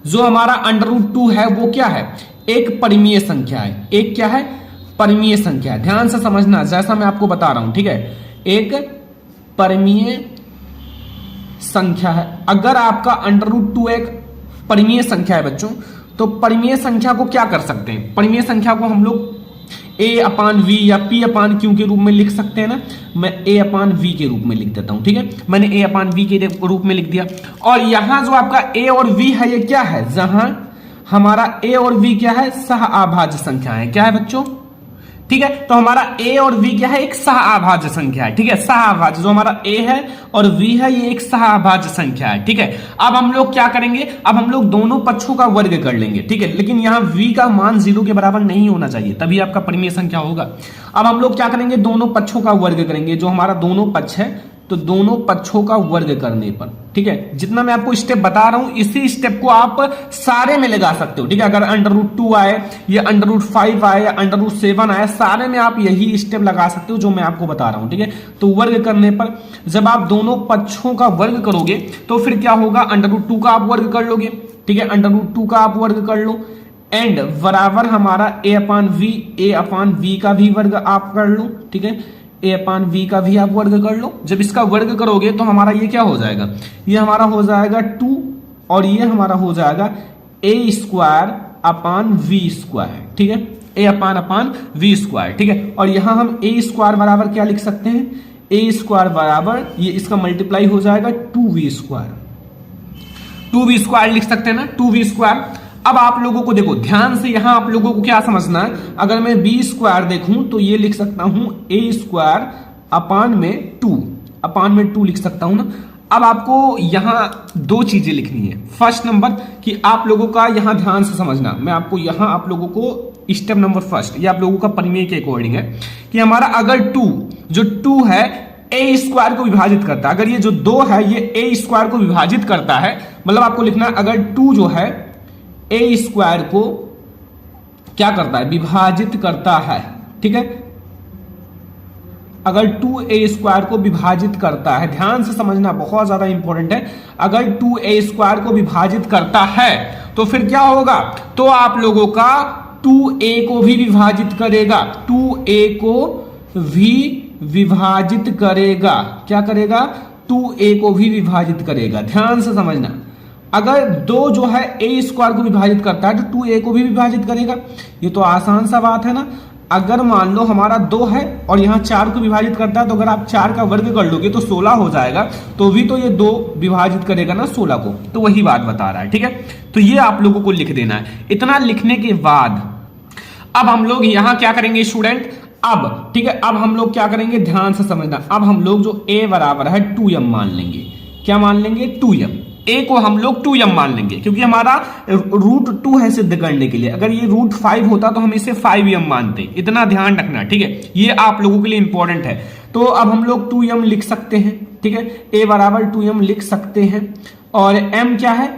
जो हमारा √2 है वो क्या है, एक परिमेय संख्या है, एक क्या है, परिमेय संख्या है। ध्यान से समझना जैसा मैं आपको बता रहा हूं, ठीक है, एक परिमेय संख्या है। अगर आपका √2 एक परिमेय संख्या है बच्चों, तो परिमेय संख्या को क्या कर सकते हैं, परिमेय संख्या को हम लोग a/v या p/q के रूप में लिख सकते हैं ना। मैं a/v के रूप में लिख देता हूं, ठीक है, मैंने a/v के रूप में लिख दिया। और यहां जो आपका a और v है ये क्या है, जहां हमारा a और v क्या है, सह अभाज्य संख्या है। क्या है बच्चों, ठीक है, तो हमारा a और v क्या है, एक सह अभाज्य संख्या है, ठीक है, सह अभाज्य, जो हमारा a है और v है ये एक सह अभाज्य संख्या है, ठीक है। अब हम लोग क्या करेंगे, अब हम लोग दोनों पक्षों का वर्ग कर लेंगे, ठीक है, लेकिन यहाँ v का मान 0 के बराबर नहीं होना चाहिए, तभी आपका परिमेय संख्या होगा। अब हम लोग क्या करेंगे, दोनों पक्षों का वर्ग करेंगे, जो हमारा दोनों पक्ष है, तो दोनों पक्षों का वर्ग करने पर, ठीक है, जितना मैं आपको स्टेप बता रहा हूं इसी स्टेप को आप सारे में लगा सकते हो, ठीक है। अगर √2 आए या √5 आए या √7 आए, सारे में आप यही स्टेप लगा सकते हो जो मैं आपको बता रहा हूं, ठीक है। तो वर्ग करने पर जब आप दोनों पक्षों का वर्ग करोगे तो फिर क्या होगा, √2 का आप वर्ग कर लोगे, ठीक है, √2 का आप वर्ग कर लो, एंड बराबर हमारा a अपान v का भी वर्ग आप कर लो, ठीक है, a अपान v का भी आप वर्ग कर लो। जब इसका वर्ग करोगे तो हमारा ये क्या हो जाएगा, ये हमारा हो जाएगा 2 और ये हमारा हो जाएगा a² अपान v², ठीक है, a अपान v², ठीक है। और यहां हम a² बराबर क्या लिख सकते हैं, a² बराबर ये इसका मल्टीप्लाई हो जाएगा 2v², 2v² लिख सकते हैं ना, 2v²। अब आप लोगों को देखो ध्यान से, यहां आप लोगों को क्या समझना है, अगर मैं b² देखूं तो ये लिख सकता हूं a² अपान में 2 लिख सकता हूं ना। अब आपको यहां दो चीजें लिखनी है। फर्स्ट नंबर कि आप लोगों का यहां ध्यान से समझना, मैं आपको यहां आप लोगों को स्टेप नंबर फर्स्ट, ये आप लोगों का परिमेय के अकॉर्डिंग है कि हमारा अगर 2 है a² को विभाजित करता है, अगर ये जो 2 है ये a² को विभाजित करता है, मतलब आपको लिखना है अगर 2 जो है a² को क्या करता है, विभाजित करता है, ठीक है, अगर 2a² को विभाजित करता है, ध्यान से समझना बहुत ज्यादा इंपॉर्टेंट है, अगर 2a² को विभाजित करता है तो फिर क्या होगा, तो आप लोगों का 2a को भी विभाजित करेगा, 2a को भी विभाजित करेगा, क्या करेगा, 2a को भी विभाजित करेगा। ध्यान से समझना, अगर 2 जो है a² को विभाजित करता है तो 2a को भी विभाजित करेगा। ये तो आसान सा बात है ना। अगर मान लो हमारा 2 है और यहाँ 4 को विभाजित करता है, तो अगर आप 4 का वर्ग कर लोगे तो 16 हो जाएगा, तो भी तो ये 2 विभाजित करेगा ना 16 को, तो वही बात बता रहा है, ठीक है। तो ये आप लोगों को लिख देना है। इतना लिखने के बाद अब हम लोग यहाँ क्या करेंगे स्टूडेंट, अब ठीक है, अब हम लोग क्या करेंगे, ध्यान से समझना, अब हम लोग जो a बराबर है 2m मान लेंगे। क्या मान लेंगे, 2m, a को हम लोग 2m मान लेंगे, क्योंकि हमारा √2 है सिद्ध करने के लिए। अगर ये √5 होता तो हम इसे 5m मानते, इतना ध्यान रखना, ठीक है, ये आप लोगों के लिए इंपॉर्टेंट है। तो अब हम लोग 2m लिख सकते हैं, ठीक है, a बराबर 2m लिख सकते हैं। और m क्या है,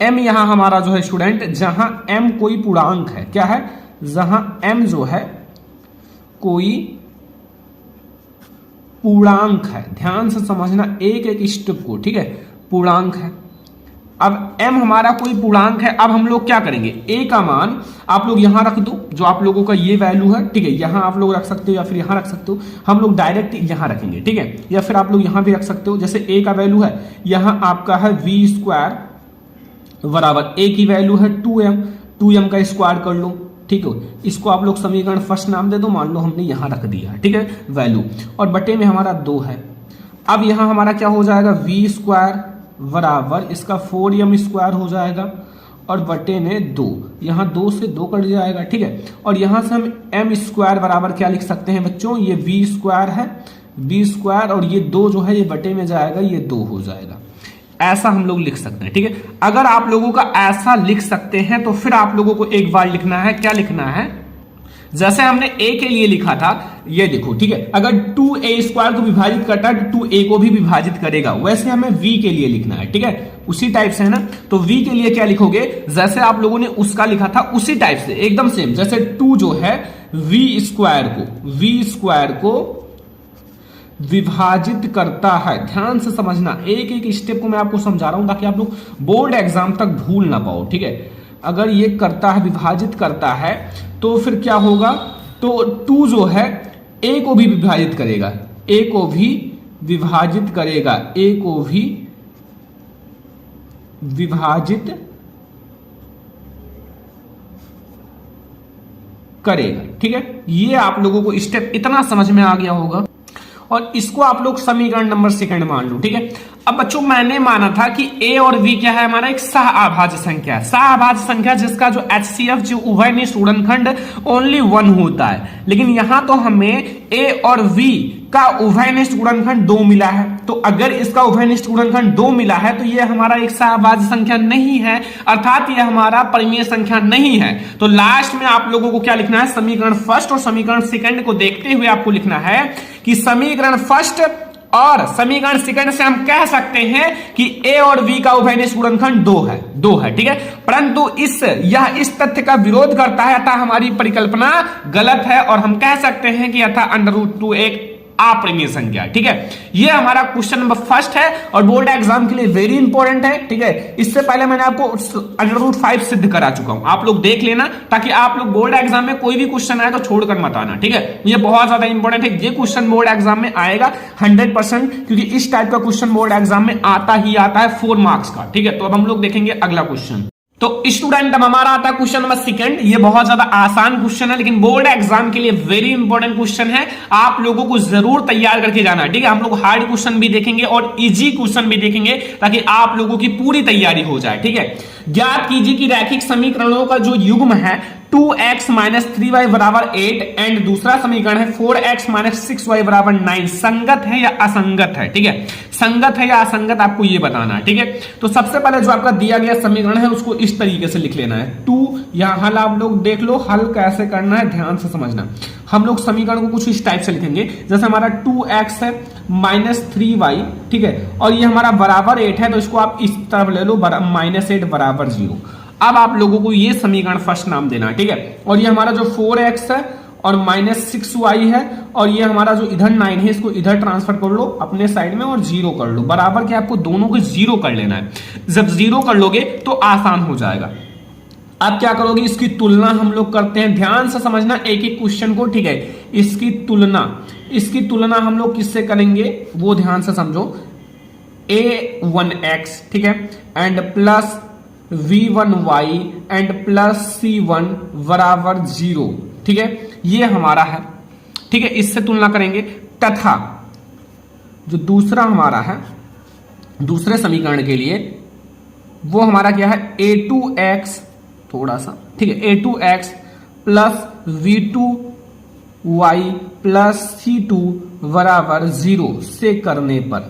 m यहां हमारा जो है स्टूडेंट, जहां m कोई पूर्णांक है, क्या है, जहां m जो है कोई पूर्णांक है, ध्यान से समझना एक एक स्टेप को, ठीक है, पूर्णांक है। अब m हमारा कोई पूर्णांक है, अब हम लोग क्या करेंगे, a का मान आप लोग यहां रख दो, जो आप लोगों का ये वैल्यू है, ठीक है, यहां आप लोग रख सकते हो या फिर यहां रख सकते हो, हम लोग डायरेक्ट यहां रखेंगे, ठीक है, या फिर आप लोग यहां भी रख सकते हो। जैसे a का वैल्यू है, यहां आपका है v² बराबर a की वैल्यू है 2m का स्क्वायर कर लो, ठीक है, इसको आप लोग समीकरण फर्स्ट नाम दे दो, मान लो हमने यहां रख दिया, ठीक है, वैल्यू, और बटे में हमारा 2 है। अब यहां हमारा क्या हो जाएगा, v² बराबर इसका 4m² हो जाएगा और बटे में 2, यहां 2 से 2 कट जाएगा, ठीक है। और यहां से हम m² बराबर क्या लिख सकते हैं बच्चों, ये v² है, v² और ये 2 जो है ये बटे में जाएगा, ये 2 हो जाएगा। ऐसा हम लोग लिख सकते हैं, ठीक है। अगर आप लोगों का ऐसा लिख सकते हैं तो फिर आप लोगों को एक बार लिखना है, क्या लिखना है, जैसे हमने a के लिए लिखा था, ये देखो, ठीक है, अगर 2a² को विभाजित करता है तो 2a को भी विभाजित करेगा, वैसे हमें v के लिए लिखना है, ठीक है, उसी टाइप से है ना। तो v के लिए क्या लिखोगे, जैसे आप लोगों ने उसका लिखा था उसी टाइप से, एकदम सेम, जैसे 2 जो है v² को विभाजित करता है। ध्यान से समझना, एक एक स्टेप को मैं आपको समझा रहा हूं ताकि आप लोग बोर्ड एग्जाम तक भूल ना पाओ, ठीक है। अगर ये करता है, विभाजित करता है, तो फिर क्या होगा, तो 2 जो है a को भी विभाजित करेगा, a को भी विभाजित करेगा, a को भी विभाजित करेगा, ठीक है। ये आप लोगों को स्टेप इतना समझ में आ गया होगा, और इसको आप लोग समीकरण नंबर 2 मान लो, ठीक है। अब बच्चों मैंने माना था कि a और v क्या है, हमारा एक सहअभाज्य संख्या है, सहअभाज्य संख्या जिसका जो HCF जो उभयनिष्ठ गुणनखंड ओनली 1 होता है, लेकिन यहां तो हमें a और v का उभयनिष्ठ गुणनखंड 2 मिला है। तो अगर इसका उभयनिष्ठ गुणनखंड 2 मिला है तो यह हमारा एक सहअभाज्य संख्या नहीं है, अर्थात यह हमारा परिमेय संख्या नहीं है। तो लास्ट में आप लोगों को क्या लिखना है, समीकरण फर्स्ट और समीकरण सेकंड को देखते हुए आपको लिखना है कि समीकरण फर्स्ट और समीकरण सेकंड से हम कह सकते हैं कि a और v का उभयनिष्ठ गुणनखंड 2 है, ठीक है। परंतु यह इस तथ्य का विरोध करता है, अतः हमारी परिकल्पना गलत है और हम कह सकते हैं कि अतः √2 एक अपरिमेय संख्या। ठीक है, ये हमारा क्वेश्चन नंबर फर्स्ट है और बोर्ड एग्जाम के लिए वेरी इंपॉर्टेंट है। ठीक है, इससे पहले मैंने आपको √5 सिद्ध करा चुका हूं, आप लोग देख लेना ताकि आप लोग बोर्ड एग्जाम में कोई भी क्वेश्चन आए तो छोड़कर मत आना। ठीक है, ये बहुत ज्यादा इंपॉर्टेंट है, ये क्वेश्चन बोर्ड एग्जाम में आएगा 100%, क्योंकि इस टाइप का क्वेश्चन बोर्ड एग्जाम में आता ही आता है 4 मार्क्स का। ठीक है, तो अब हम लोग देखेंगे अगला क्वेश्चन। तो स्टूडेंट अब हमारा आता है क्वेश्चन नंबर सेकंड। ये बहुत ज्यादा आसान क्वेश्चन है लेकिन बोर्ड एग्जाम के लिए वेरी इंपॉर्टेंट क्वेश्चन है, आप लोगों को जरूर तैयार करके जाना है। ठीक है, हम लोग हार्ड क्वेश्चन भी देखेंगे और इजी क्वेश्चन भी देखेंगे ताकि आप लोगों की पूरी तैयारी हो जाए। ठीक है, ज्ञात कीजिए कि रैखिक समीकरणों का जो युग्म है 2x - 3y = 8 एंड दूसरा समीकरण है 4x - 6y = 9 संगत है या असंगत है। ठीक है, संगत है या असंगत आपको ये बताना है। ठीक है, तो सबसे पहले जो आपका दिया गया समीकरण है उसको इस तरीके से लिख लेना है। 2 यहां हल आप लोग देख लो, हल कैसे करना है ध्यान से समझना। हम लोग समीकरण को कुछ इस टाइप से लिखेंगे, जैसे हमारा 2x है -3y। ठीक है, और ये हमारा बराबर 8 है तो इसको आप इस तरफ ले लो, -8 = 0। अब आप लोगों को ये समीकरण फर्स्ट नाम देना है। ठीक है, और ये हमारा जो 4x है और -6y है और ये हमारा जो इधर 9 है इसको इधर ट्रांसफर कर लो अपने साइड में और 0 कर लो, बराबर के आपको दोनों को 0 कर लेना है। जब 0 कर लोगे तो आसान हो जाएगा। अब क्या करोगे, इसकी तुलना हम लोग करते हैं, ध्यान से समझना एक एक क्वेश्चन को। ठीक है, इसकी तुलना हम लोग किससे करेंगे वो ध्यान से समझो। a1x ठीक है and plus v1y and plus c1 = 0। ठीक है, ये हमारा है। ठीक है, इससे तुलना करेंगे तथा जो दूसरा हमारा है दूसरे समीकरण के लिए वो हमारा क्या है a2x थोड़ा सा। ठीक है, a2x plus v2y plus c2 = 0 से करने पर।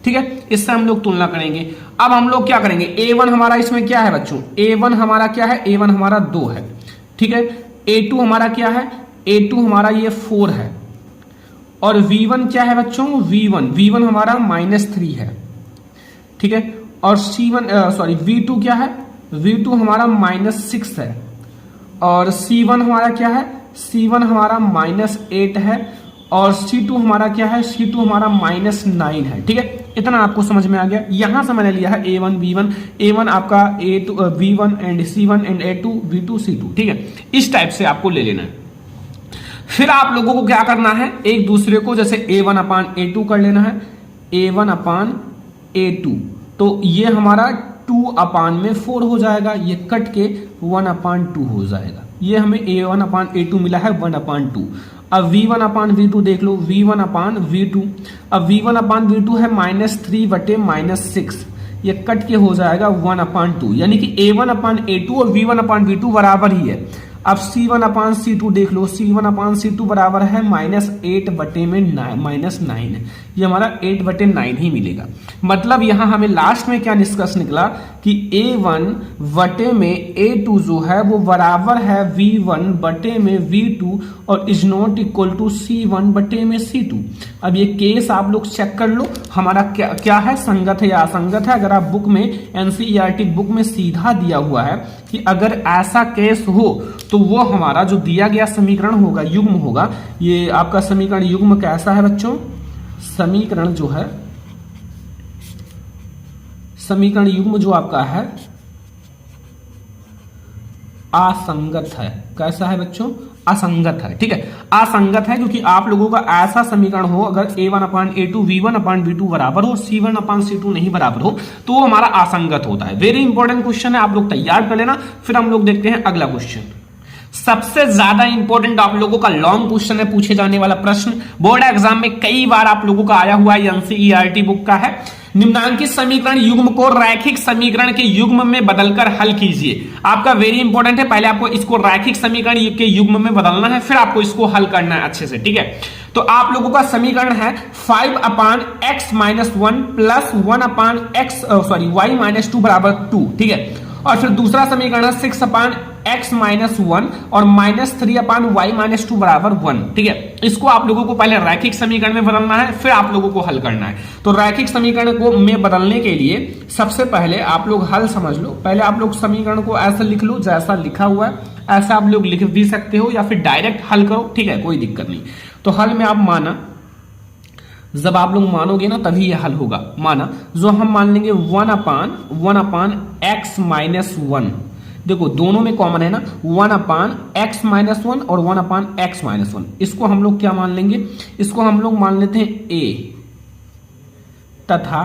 ठीक है, इससे हम लोग तुलना करेंगे। अब हम लोग क्या करेंगे, a1 हमारा इसमें क्या है बच्चों, a1 हमारा क्या है, a1 हमारा 2 है। ठीक है, a2 हमारा क्या है, a2 हमारा ये 4 है और v1 क्या है बच्चों, v1 हमारा -3 है। ठीक है, और v2 क्या है, v2 हमारा -6 है और c1 हमारा क्या है, c1 हमारा -8 है और c2 हमारा क्या है, c2 हमारा -9 है। ठीक है, इतना आपको समझ में आ गया। यहां से मैंने लिया है a1 v1, a1 आपका a2 v1 and c1 and a2 v2 c2। ठीक है, इस टाइप से आपको ले लेना है। फिर आप लोगों को क्या करना है, एक दूसरे को जैसे a1/a2 कर लेना है, a1/a2 तो ये हमारा 2/4 हो जाएगा, ये कट के 1/2 हो जाएगा। ये हमें a1/a2 मिला है 1/2। अब v1/v2 देख लो, v1/v2, अब v1/v2 है -3/-6, ये कट के हो जाएगा 1/2, यानी कि a1/a2 और v1/v2 बराबर ही है। अब c1/c2 देख लो, c1/c2 बराबर है -8/9, ये हमारा 8/9 ही मिलेगा। मतलब यहां हमें लास्ट में क्या निष्कर्ष निकला कि a1/a2 जो है वो बराबर है v1/v2 और is not equal to c1/c2। अब ये केस आप लोग चेक कर लो, हमारा क्या है, संगत है या असंगत है। अगर आप बुक में एनसीईआरटी बुक में सीधा दिया हुआ है कि अगर ऐसा केस हो तो वो हमारा जो दिया गया समीकरण होगा, युग्म होगा। ये आपका समीकरण युग्म कैसा है बच्चों, समीकरण जो है, समीकरण युग्म जो आपका है असंगत है। कैसा है बच्चों, असंगत है। ठीक है, असंगत है क्योंकि आप लोगों का ऐसा समीकरण हो अगर a1/a2 v1/v2 बराबर हो, c1/c2 नहीं बराबर हो तो वो हमारा असंगत होता है। वेरी इंपॉर्टेंट क्वेश्चन है, आप लोग तैयार कर लेना। फिर हम लोग देखते हैं अगला क्वेश्चन। सबसे ज्यादा इंपॉर्टेंट आप लोगों का लॉन्ग क्वेश्चन है, पूछे जाने वाला प्रश्न बोर्ड एग्जाम में कई बार आप लोगों का आया हुआ है, एनसीईआरटी बुक का है। निम्नांकित समीकरण युग्म को रैखिक समीकरण के युग्म में बदलकर हल कीजिए। आपका वेरी इंपॉर्टेंट है, पहले आपको इसको रैखिक समीकरण के युग्म में बदलना है, फिर आपको इसको हल करना है अच्छे से। ठीक है, तो आप लोगों का समीकरण है 5/x - 1 प्लस 1/y - 2 = 2। ठीक है, और फिर दूसरा समीकरण है 6 अपान x माइनस 1 और -3 अपान y माइनस 2 बराबर 1। ठीक है, इसको आप लोगों को पहले रैखिक समीकरण में बदलना है, फिर आप लोगों को हल करना है। तो रैखिक समीकरण को में बदलने के लिए सबसे पहले आप लोग हल समझ लो। पहले आप लोग समीकरण को ऐसा लिख लो जैसा लिखा हुआ है, ऐसा आप लोग लिख भी सकते हो या फिर डायरेक्ट हल करो। ठीक है, कोई दिक्कत नहीं। तो हल में आप माना, जब आप लोग मानोगे ना तभी यह हल होगा। माना जो हम मान लेंगे 1 अपान x माइनस 1। देखो दोनों में कॉमन है ना, 1 अपान x माइनस 1 और 1 अपान x माइनस 1। इसको हम लोग क्या मान लेंगे, इसको हम लोग मान लेते हैं a, तथा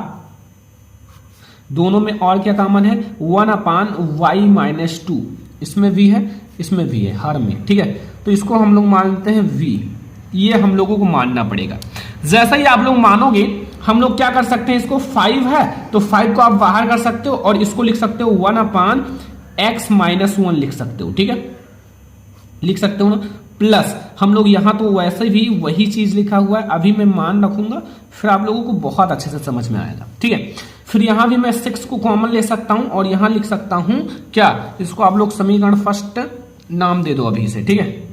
दोनों में और क्या कॉमन है, 1 अपान y माइनस 2। इसमें v है, इसमें v है, हर में। ठीक है, तो इसको हम लोग मान लेते हैं v। ये हम लोगों को मानना पड़ेगा। जैसा ही आप लोग मानोगे हम लोग क्या कर सकते हैं, इसको 5 है तो 5 को आप बाहर कर सकते हो और इसको लिख सकते हो 1 अपान x माइनस 1 लिख सकते हो। ठीक है, लिख सकते हो ना। प्लस हम लोग यहां तो वैसे भी वही चीज लिखा हुआ है, अभी मैं मान रखूंगा, फिर आप लोगों को बहुत अच्छे से समझ में आएगा। ठीक है, फिर यहां भी मैं 6 को कॉमन ले सकता हूं और यहां लिख सकता हूं क्या, इसको आप लोग समीकरण फर्स्ट नाम दे दो अभी से। ठीक है,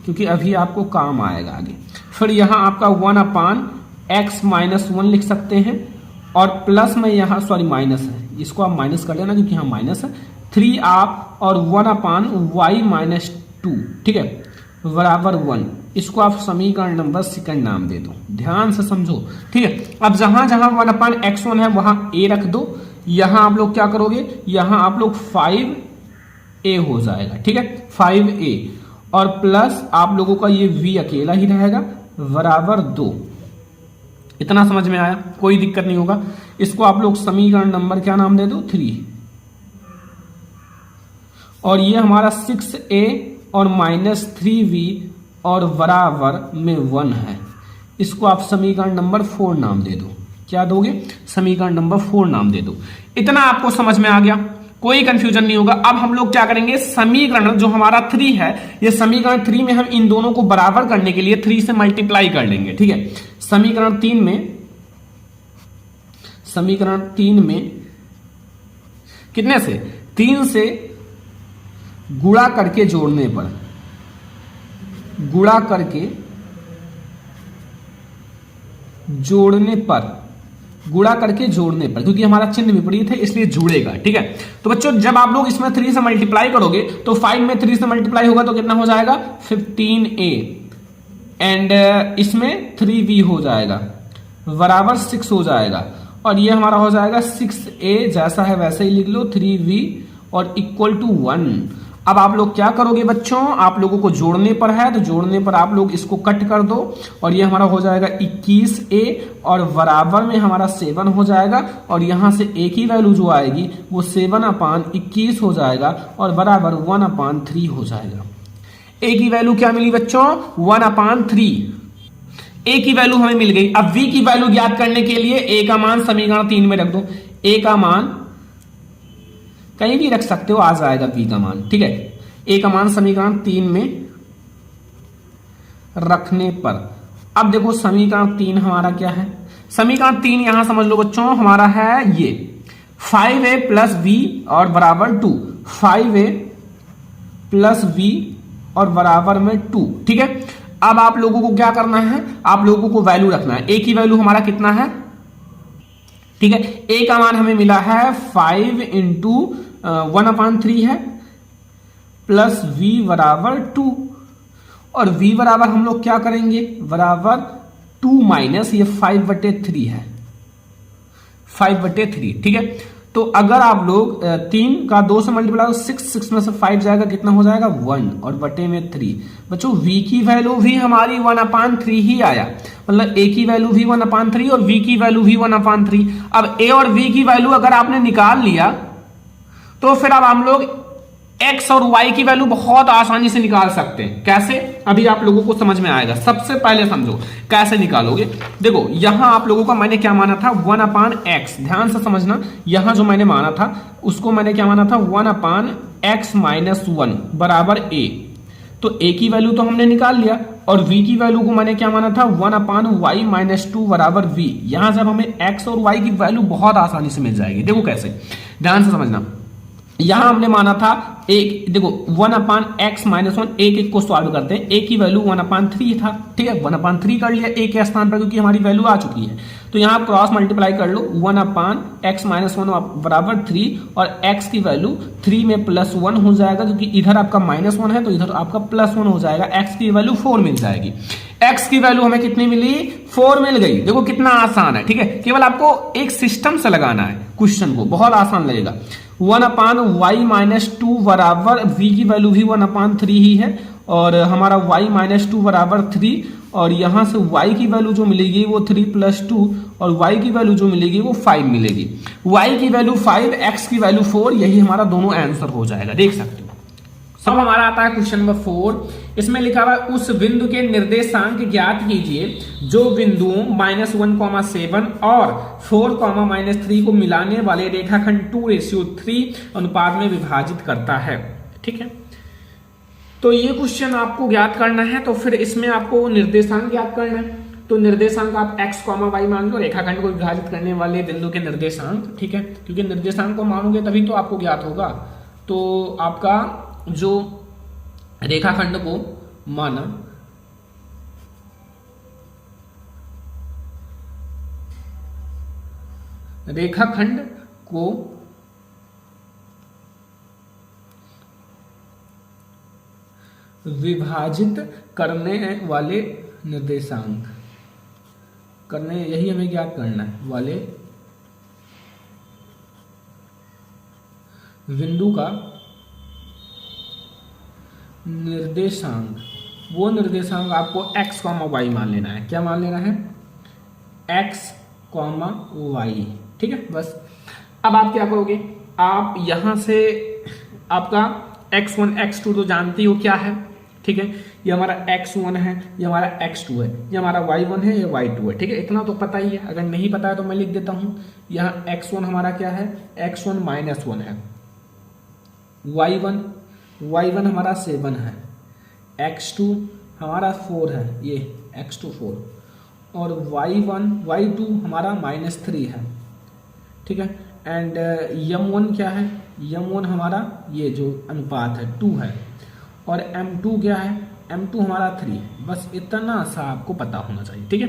क्योंकि अभी आपको काम आएगा आगे। फिर यहां आपका 1 अपान x माइनस 1 लिख सकते हैं और प्लस में यहां सॉरी माइनस है, इसको आप माइनस कर लेना क्योंकि यहां माइनस है। 3 आप और 1 अपान y माइनस 2। ठीक है, बराबर 1। इसको आप समीकरण नंबर सेकंड नाम दे दो, ध्यान से समझो। ठीक है, अब जहां जहां 1 अपान x1 है वहां a रख दो। यहां आप लोग क्या करोगे, यहां आप लोग 5a हो जाएगा। ठीक है, 5a और प्लस आप लोगों का ये v अकेला ही रहेगा, बराबर 2। इतना समझ में आया, कोई दिक्कत नहीं होगा। इसको आप लोग समीकरण नंबर क्या नाम दे दो, 3। और ये हमारा 6a और -3v और बराबर में 1 है। इसको आप समीकरण नंबर 4 नाम दे दो। क्या दोगे, समीकरण नंबर 4 नाम दे दो। इतना आपको समझ में आ गया, कोई कंफ्यूजन नहीं होगा। अब हम लोग क्या करेंगे, समीकरण जो हमारा 3 है, ये समीकरण 3 में हम इन दोनों को बराबर करने के लिए 3 से मल्टीप्लाई कर लेंगे। ठीक है, समीकरण 3 में कितने से, 3 से गुणा करके जोड़ने पर, गुणा करके जोड़ने पर, क्योंकि हमारा चिन्ह विपरीत है इसलिए जुड़ेगा। ठीक है, तो बच्चों जब आप लोग इसमें 3 से मल्टीप्लाई करोगे तो 5 में 3 से मल्टीप्लाई होगा तो कितना हो जाएगा, 15a एंड इसमें 3v हो जाएगा, बराबर 6 हो जाएगा। और ये हमारा हो जाएगा 6a, जैसा है वैसे ही लिख लो, 3v और इक्वल टू 1। अब आप लोग क्या करोगे बच्चों, आप लोगों को जोड़ने पर है तो जोड़ने पर आप लोग इसको कट कर दो और ये हमारा हो जाएगा 21a और बराबर में हमारा 7 हो जाएगा। और यहां से a की वैल्यू जो आएगी वो 7 अपान 21 हो जाएगा और बराबर 1 अपान 3 हो जाएगा। a की वैल्यू क्या मिली बच्चों, 1 अपान 3। a की वैल्यू हमें मिल गई। अब v की वैल्यू ज्ञात करने के लिए a का मान समीकरण 3 में रख दो। a का मान कहीं भी रख सकते हो, आ जाएगा v का मान। ठीक है, a का मान समीकरण 3 में रखने पर, अब देखो समीकरण 3 हमारा क्या है, समीकरण 3 यहां समझ लो बच्चों हमारा है ये 5a प्लस v और बराबर 2, 5a प्लस v और बराबर में 2। ठीक है, अब आप लोगों को क्या करना है, आप लोगों को वैल्यू रखना है। a की वैल्यू हमारा कितना है, ठीक है, a का मान हमें मिला है 5 इंटू 1 अपान 3 है प्लस v बराबर 2 और v बराबर हम लोग क्या करेंगे, बराबर 2 माइनस ये 5/3 है, 5/3। ठीक है, तो अगर आप लोग 3 का 2 से मल्टीप्लाई 6 में से 5 जाएगा, कितना हो जाएगा 1 और बटे में 3। बच्चों v की वैल्यू भी हमारी 1/3 ही आया, मतलब a की वैल्यू भी 1/3 और v की वैल्यू भी 1/3। अब a और v की वैल्यू अगर आपने निकाल लिया तो फिर अब हम लोग x और y की वैल्यू बहुत आसानी से निकाल सकते हैं। कैसे, अभी आप लोगों को समझ में आएगा। सबसे पहले समझो कैसे निकालोगे। देखो यहां आप लोगों का मैंने क्या माना था, 1/x, ध्यान से समझना। यहां जो मैंने माना था उसको मैंने क्या माना था, 1/x माइनस 1 बराबर a। तो a की वैल्यू तो हमने निकाल लिया और v की वैल्यू को मैंने क्या माना था, 1/y माइनस 2 बराबर v। यहां जब हमें x और y की वैल्यू बहुत आसानी से मिल जाएगी। देखो कैसे, ध्यान से समझना। यहां हमने माना था एक, देखो 1/x-1 एक को सॉल्व करते हैं, a की वैल्यू 1/3 था, ठीक है, 1/3 कर लिया a के स्थान पर क्योंकि हमारी वैल्यू आ चुकी है। तो यहां आप क्रॉस मल्टीप्लाई कर लो, 1/x-1 बराबर 3 और x की वैल्यू 3 में +1 हो जाएगा क्योंकि इधर आपका -1 है तो इधर आपका +1 हो जाएगा, x की वैल्यू 4 मिल जाएगी। x की वैल्यू हमें कितनी मिली? 4 मिल गई। देखो कितना आसान है, ठीक है, केवल आपको एक सिस्टम से लगाना है क्वेश्चन को, बहुत आसान लगेगा। 1/y-2 बराबर v की वैल्यू भी 1/3 ही है और हमारा y-2 बराबर 3 और यहां से y की वैल्यू जो मिलेगी वो 3 + 2 और y की वैल्यू जो मिलेगी वो 5 मिलेगी। y की वैल्यू 5, x की वैल्यू 4, यही हमारा दोनों आंसर हो जाएगा, देख सकते हो। सब हमारा आता है क्वेश्चन नंबर 4। इसमें लिखा हुआ है उस बिंदु के निर्देशांक ज्ञात कीजिए जो बिंदुओं -1,7 और 4,-3 को मिलाने वाले रेखाखंड 2:3 अनुपात में विभाजित करता है। ठीक है, तो ये क्वेश्चन आपको ज्ञात करना है, तो फिर इसमें आपको निर्देशांक ज्ञात करना है। तो निर्देशांक आप x, y मान लो, रेखाखंड को विभाजित करने वाले बिंदु के निर्देशांक, ठीक है, क्योंकि निर्देशांक को मानोगे तभी तो आपको ज्ञात होगा। तो आपका जो रेखाखंड को माना, रेखाखंड को विभाजित करने वाले निर्देशांक करने, यही हमें ज्ञात करना है, वाले बिंदु का निर्देशांक, वो निर्देशांक आपको x, y मान लेना है। क्या मान लेना है? x, y, ठीक है। बस अब आप क्या करोगे, आप यहां से आपका x1 x2 तो जानती हो क्या है, ठीक है, ये हमारा x1 है, ये हमारा x2 है, ये हमारा y1 है, ये y2 है, ठीक है, इतना तो पता ही है। अगर नहीं पता है तो मैं लिख देता हूं, यहाँ x1 हमारा क्या है, x1 -1 है, y1 हमारा 7 है, x2 हमारा 4 है, ये x2 4, और y2 हमारा -3 है, ठीक है। एंड m1 क्या है, m1 हमारा ये जो अनुपात है 2 है, और m2 क्या है, m2 हमारा 3। बस इतना सा आपको पता होना चाहिए, ठीक है।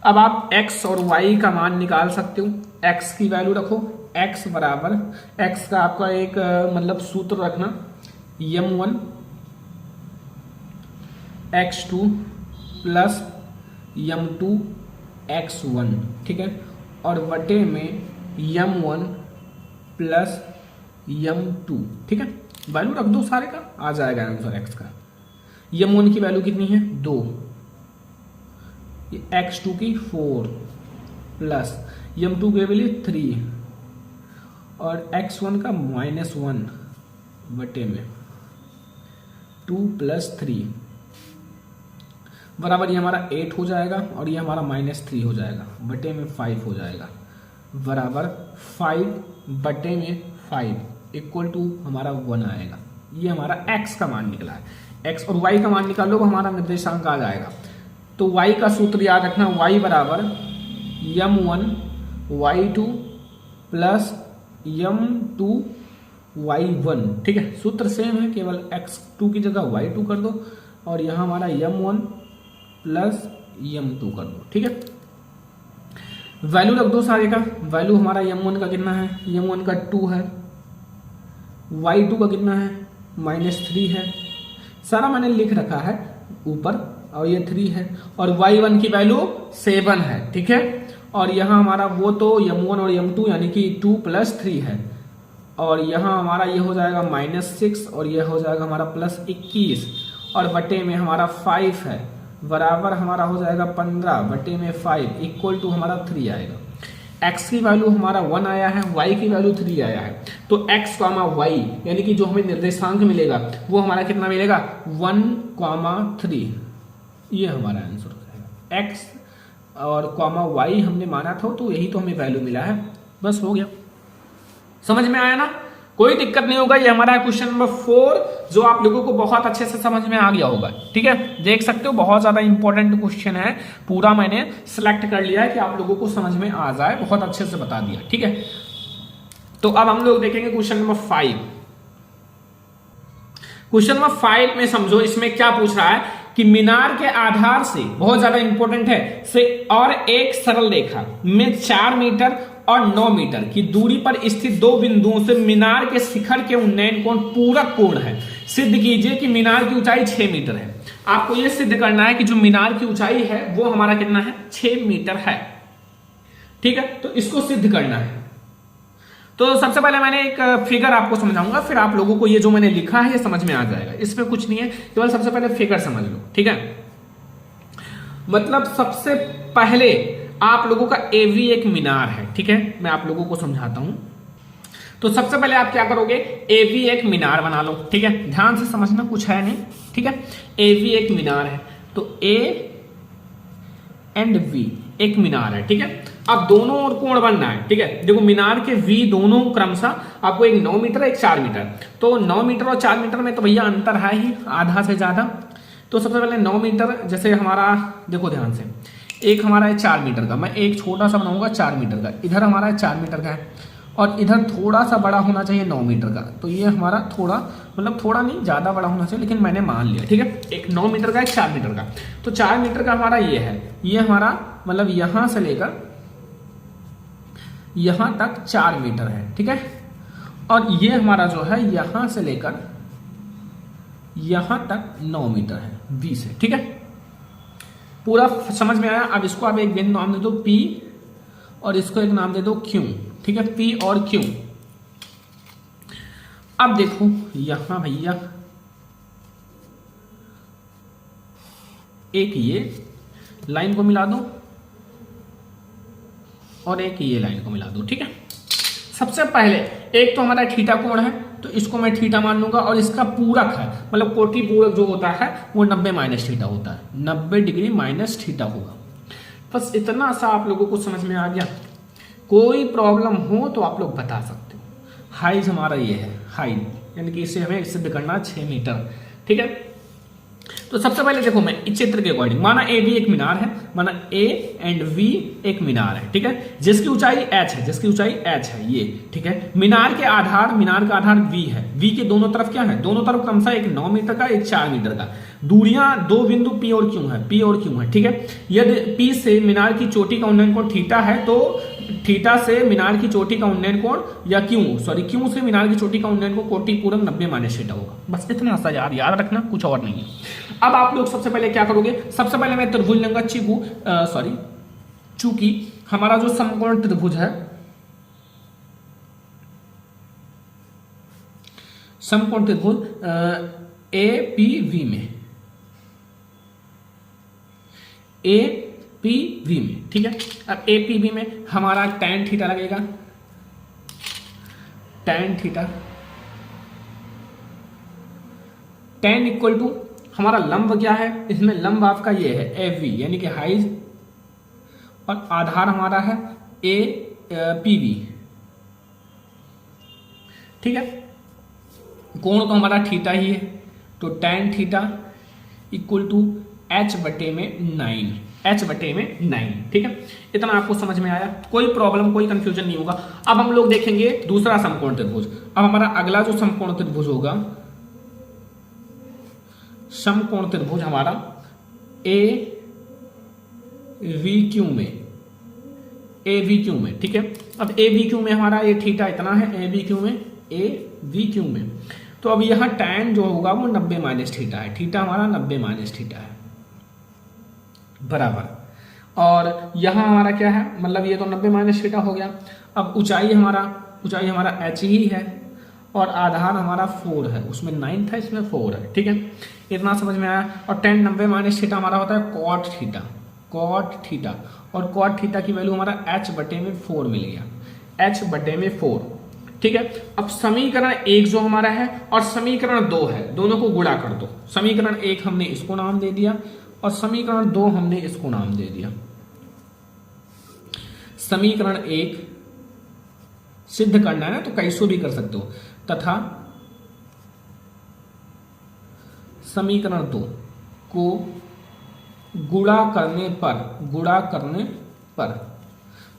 अब आप x और y का मान निकाल सकते हो। x की वैल्यू रखो, x बराबर, x का आपका एक मतलब सूत्र रखना, m1 x2 plus m2 x1, ठीक है, और बटे में m1 प्लस m2, ठीक है। वैल्यू रख दो सारे का, आ जाएगा आंसर x का। m1 की वैल्यू कितनी है, 2, x2 की 4 प्लस m2 की वैल्यू 3 और x1 का -1 बटे में 2 + 3 बराबर, ये हमारा 8 हो जाएगा और ये हमारा -3 हो जाएगा, बटे में 5 हो जाएगा, बराबर 5 बटे में 5 इक्वल टू हमारा 1 आएगा। ये हमारा x का मान निकला है। x और y का मान निकाल लो, हमारा निर्देशांक आ जाएगा। तो y का सूत्र याद रखना, y बराबर m1 y2 plus m2 y1, ठीक है, सूत्र सेम है, केवल x2 की जगह y2 कर दो और यहाँ हमारा m1 प्लस m2 कर दो, ठीक है। वैल्यू रख दो सारे का। वैल्यू हमारा m1 का कितना है, m1 का 2 है, y2 का कितना है, -3 है, सारा मैंने लिख रखा है ऊपर, और ये 3 है, और y1 की वैल्यू 7 है, ठीक है। और यहाँ हमारा वो तो m1 और m2 यानी कि 2 + 3 है, और यहाँ हमारा ये हो जाएगा -6 और ये हो जाएगा हमारा +21 और बटे में हमारा 5 है, बराबर हमारा हो जाएगा 15 बटे में 5 इक्वल टू हमारा 3 आएगा। x की वैल्यू हमारा 1 आया है, y की वैल्यू 3 आया है, तो x, y यानी कि जो हमें निर्देशांक मिलेगा वो हमारा कितना मिलेगा, 1,3। ये हमारा आंसर हो जाएगा। x और y हमने माना था तो यही तो हमें वैल्यू मिला है, बस हो गया। समझ में आया ना, कोई दिक्कत नहीं होगा। ये हमारा क्वेश्चन नंबर 4 जो आप लोगों को बहुत अच्छे से समझ में आ गया होगा, ठीक है, देख सकते हो बहुत ज्यादा इंपॉर्टेंट क्वेश्चन है, पूरा मैंने सिलेक्ट कर लिया है कि आप लोगों को समझ में आ जाए, बहुत अच्छे से बता दिया, ठीक है। तो अब हम लोग देखेंगे क्वेश्चन नंबर 5। क्वेश्चन नंबर 5 में समझो, इसमें क्या पूछ रहा है कि मीनार के आधार से, बहुत ज्यादा इंपॉर्टेंट है, से और एक सरल रेखा में 4 मीटर और 9 मीटर की दूरी पर स्थित दो बिंदुओं से मीनार के शिखर के उन्नयन कोण पूरक कोण है। सिद्ध कीजिए कि मीनार की ऊंचाई 6 मीटर है। आपको यह सिद्ध करना है कि जो मीनार की ऊंचाई है वो हमारा कितना है, 6 मीटर है। ठीक है, तो इसको सिद्ध करना है। तो सबसे पहले मैंने एक फिगर आपको समझाऊंगा, फिर आप लोगों को ये जो मैंने लिखा है ये समझ में आ जाएगा। इसमें कुछ नहीं है, केवल सबसे पहले फिगर समझ लो। ठीक है, मतलब सबसे पहले आप लोगों का एवी एक मीनार है। ठीक है, मैं आप लोगों को समझाता हूं। तो सबसे पहले आप क्या करोगे, एवी एक मीनार बना लो। ठीक है, ध्यान से समझना, कुछ है नहीं। ठीक है, एवी एक मीनार है, तो ए एंड वी एक मीनार है। ठीक है, अब दोनों ओर कोण बनना है। ठीक है, देखो मीनार के वी दोनों क्रमशः आपको एक 9 मीटर एक 4 मीटर, तो 9 मीटर और 4 मीटर में तो भैया अंतर है ही आधा से ज्यादा। तो सबसे पहले 9 मीटर, जैसे हमारा देखो ध्यान से, एक हमारा है 4 मीटर का, मैं एक छोटा सा बनाऊंगा 4 मीटर का, इधर हमारा है 4 मीटर का है, और इधर थोड़ा सा बड़ा होना चाहिए 9 मीटर का। तो ये हमारा थोड़ा, मतलब थोड़ा नहीं, ज्यादा बड़ा होना चाहिए, लेकिन मैंने मान लिया। ठीक है, एक 9 मीटर का एक 4 मीटर का, तो 4 मीटर का हमारा ये है, ये हमारा मतलब यहां से लेकर यहां तक 4 मीटर है। ठीक है, और ये हमारा जो है यहां से लेकर यहां तक 9 मीटर है 20 है। ठीक है, पूरा समझ में आया। अब इसको आप एक बिंदु नाम दे दो P, और इसको एक नाम दे दो Q। ठीक है, P और Q। अब देखो यहां भैया एक ये लाइन को मिला दो और एक ये लाइन को मिला दो। ठीक है, सबसे पहले एक तो हमारा थीटा कोण है, तो इसको मैं थीटा मान लूंगा, और इसका पूरक है, मतलब कोटि पूरक जो होता है वो 90 माइनस थीटा होता है, 90 डिग्री माइनस थीटा होगा। बस इतना सा आप लोगों को समझ में आ गया। कोई प्रॉब्लम हो तो आप लोग बता सकते हो। हाइट हमारा ये है, हाइट यानी कि इसे हमें सिद्ध करना 6 मीटर। ठीक है, तो सबसे पहले देखो, मैं इस चित्र के अकॉर्डिंग, माना ए भी एक मीनार है, माना ए एंड वी एक मीनार है। ठीक है, जिसकी ऊंचाई h है, जिसकी ऊंचाई h है ये। ठीक है, मीनार का आधार v है। v के दोनों तरफ क्या है, दोनों तरफ क्रमशः एक 9 मीटर का एक 4 मीटर का, दूरियां दो बिंदु P और Q है, P और Q है। ठीक है, यदि P से मीनार की चोटी का उन्नयन कोण थीटा है, तो थीटा से मीनार की चोटी का उन्नयन कोण, या क्यू से मीनार की चोटी का उन्नयन कोण कोटि पूरक 90 माइनस थीटा होगा। बस इतना सा याद रखना, कुछ और नहीं है। अब आप लोग सबसे पहले क्या करोगे, सबसे पहले मैं त्रिभुज लूंगा चूंकि हमारा जो समकोण त्रिभुज है, समकोण त्रिभुज एपीवी में, एपीवी में। ठीक है, अब एपीवी में हमारा tan थीटा लगेगा, tan theta, tan equal to हमारा लंब क्या है, इसमें लंब आपका ये है एवी यानी कि हाइट, और आधार हमारा है ए पीवी। ठीक है, कोण तो हमारा थीटा ही है, तो tan theta equal to h बटे में 9। ठीक है, इतना आपको समझ में आया, कोई प्रॉब्लम कोई कंफ्यूजन नहीं होगा। अब हम लोग देखेंगे दूसरा समकोण त्रिभुज। अब हमारा अगला जो समकोण त्रिभुज होगा, समकोण त्रिभुज हमारा ए वी क्यू में। ठीक है, अब ए वी क्यू में हमारा ये थीटा इतना है, ए वी क्यू में, तो अब यहां tan जो होगा वो 90 माइनस थीटा है, थीटा हमारा 90 माइनस थीटा है बराबर, और यहां हमारा क्या है, मतलब ये तो 90 माइनस थीटा हो गया। अब ऊंचाई हमारा h ही है, और आधार हमारा 4 है, उसमें 9 था, इसमें 4 है। ठीक है, इतना समझ में आया। और tan 90 माइनस थीटा हमारा होता है cot थीटा, और cot थीटा की वैल्यू हमारा h बटे में 4 मिल गया, h बटे में 4। ठीक है, अब समीकरण 1 जो हमारा है और समीकरण 2 है, दोनों को गुणा कर दो। समीकरण 1 हमने इसको नाम दे दिया, और समीकरण 2 हमने इसको नाम दे दिया। समीकरण 1 सिद्ध करना है ना, तो कैसे भी कर सकते हो, तथा समीकरण 2 को गुणा करने पर,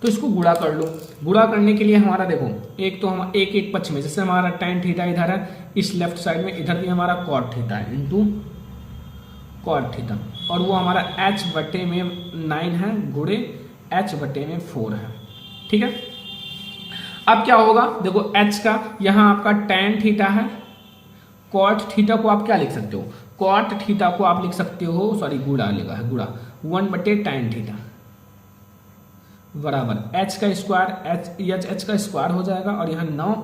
तो इसको गुणा कर लो। गुणा करने के लिए हमारा देखो, एक तो हम एक पक्ष में, जैसे हमारा tan थीटा इधर है, इस लेफ्ट साइड में इधर भी हमारा कॉट थीटा है इंटू कॉट थीटा, और वो हमारा h बटे में 9 है गुणे h बटे में 4 है। ठीक है, अब क्या होगा देखो, h का यहाँ आपका tan थीटा है, कॉट थीटा को आप क्या लिख सकते हो, कॉट थीटा को आप लिख सकते हो, सॉरी गुणा लेगा है, गुणा 1 बटे tan थीटा बराबर h का स्क्वायर, h का स्क्वायर हो जाएगा और यहाँ 9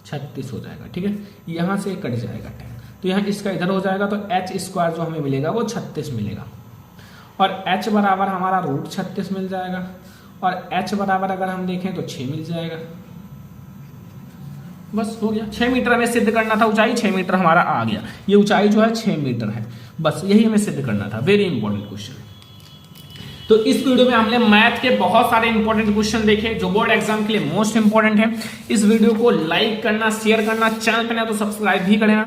36 हो जाएगा। ठीक है, यहाँ से कट जाएगा tan, तो यहाँ इसका इधर हो जाएगा, तो h स्क्वायर जो हमें मिलेगा वो 36 मिलेगा, और h बराबर हमारा रूट 36 मिल जाएगा, और h बराबर अगर हम देखें तो 6 मिल जाएगा। बस हो गया, 6 मीटर हमें सिद्ध करना था, ऊंचाई 6 मीटर हमारा आ गया, ये ऊंचाई जो है 6 मीटर है, बस यही हमें सिद्ध करना था। Very important question. तो इस वीडियो में हमने मैथ के बहुत सारे इंपॉर्टेंट क्वेश्चन देखे जो बोर्ड एग्जाम के लिए मोस्ट इंपॉर्टेंट है। इस वीडियो को लाइक करना, शेयर करना, चैनल पे ना तो सब्सक्राइब भी करना।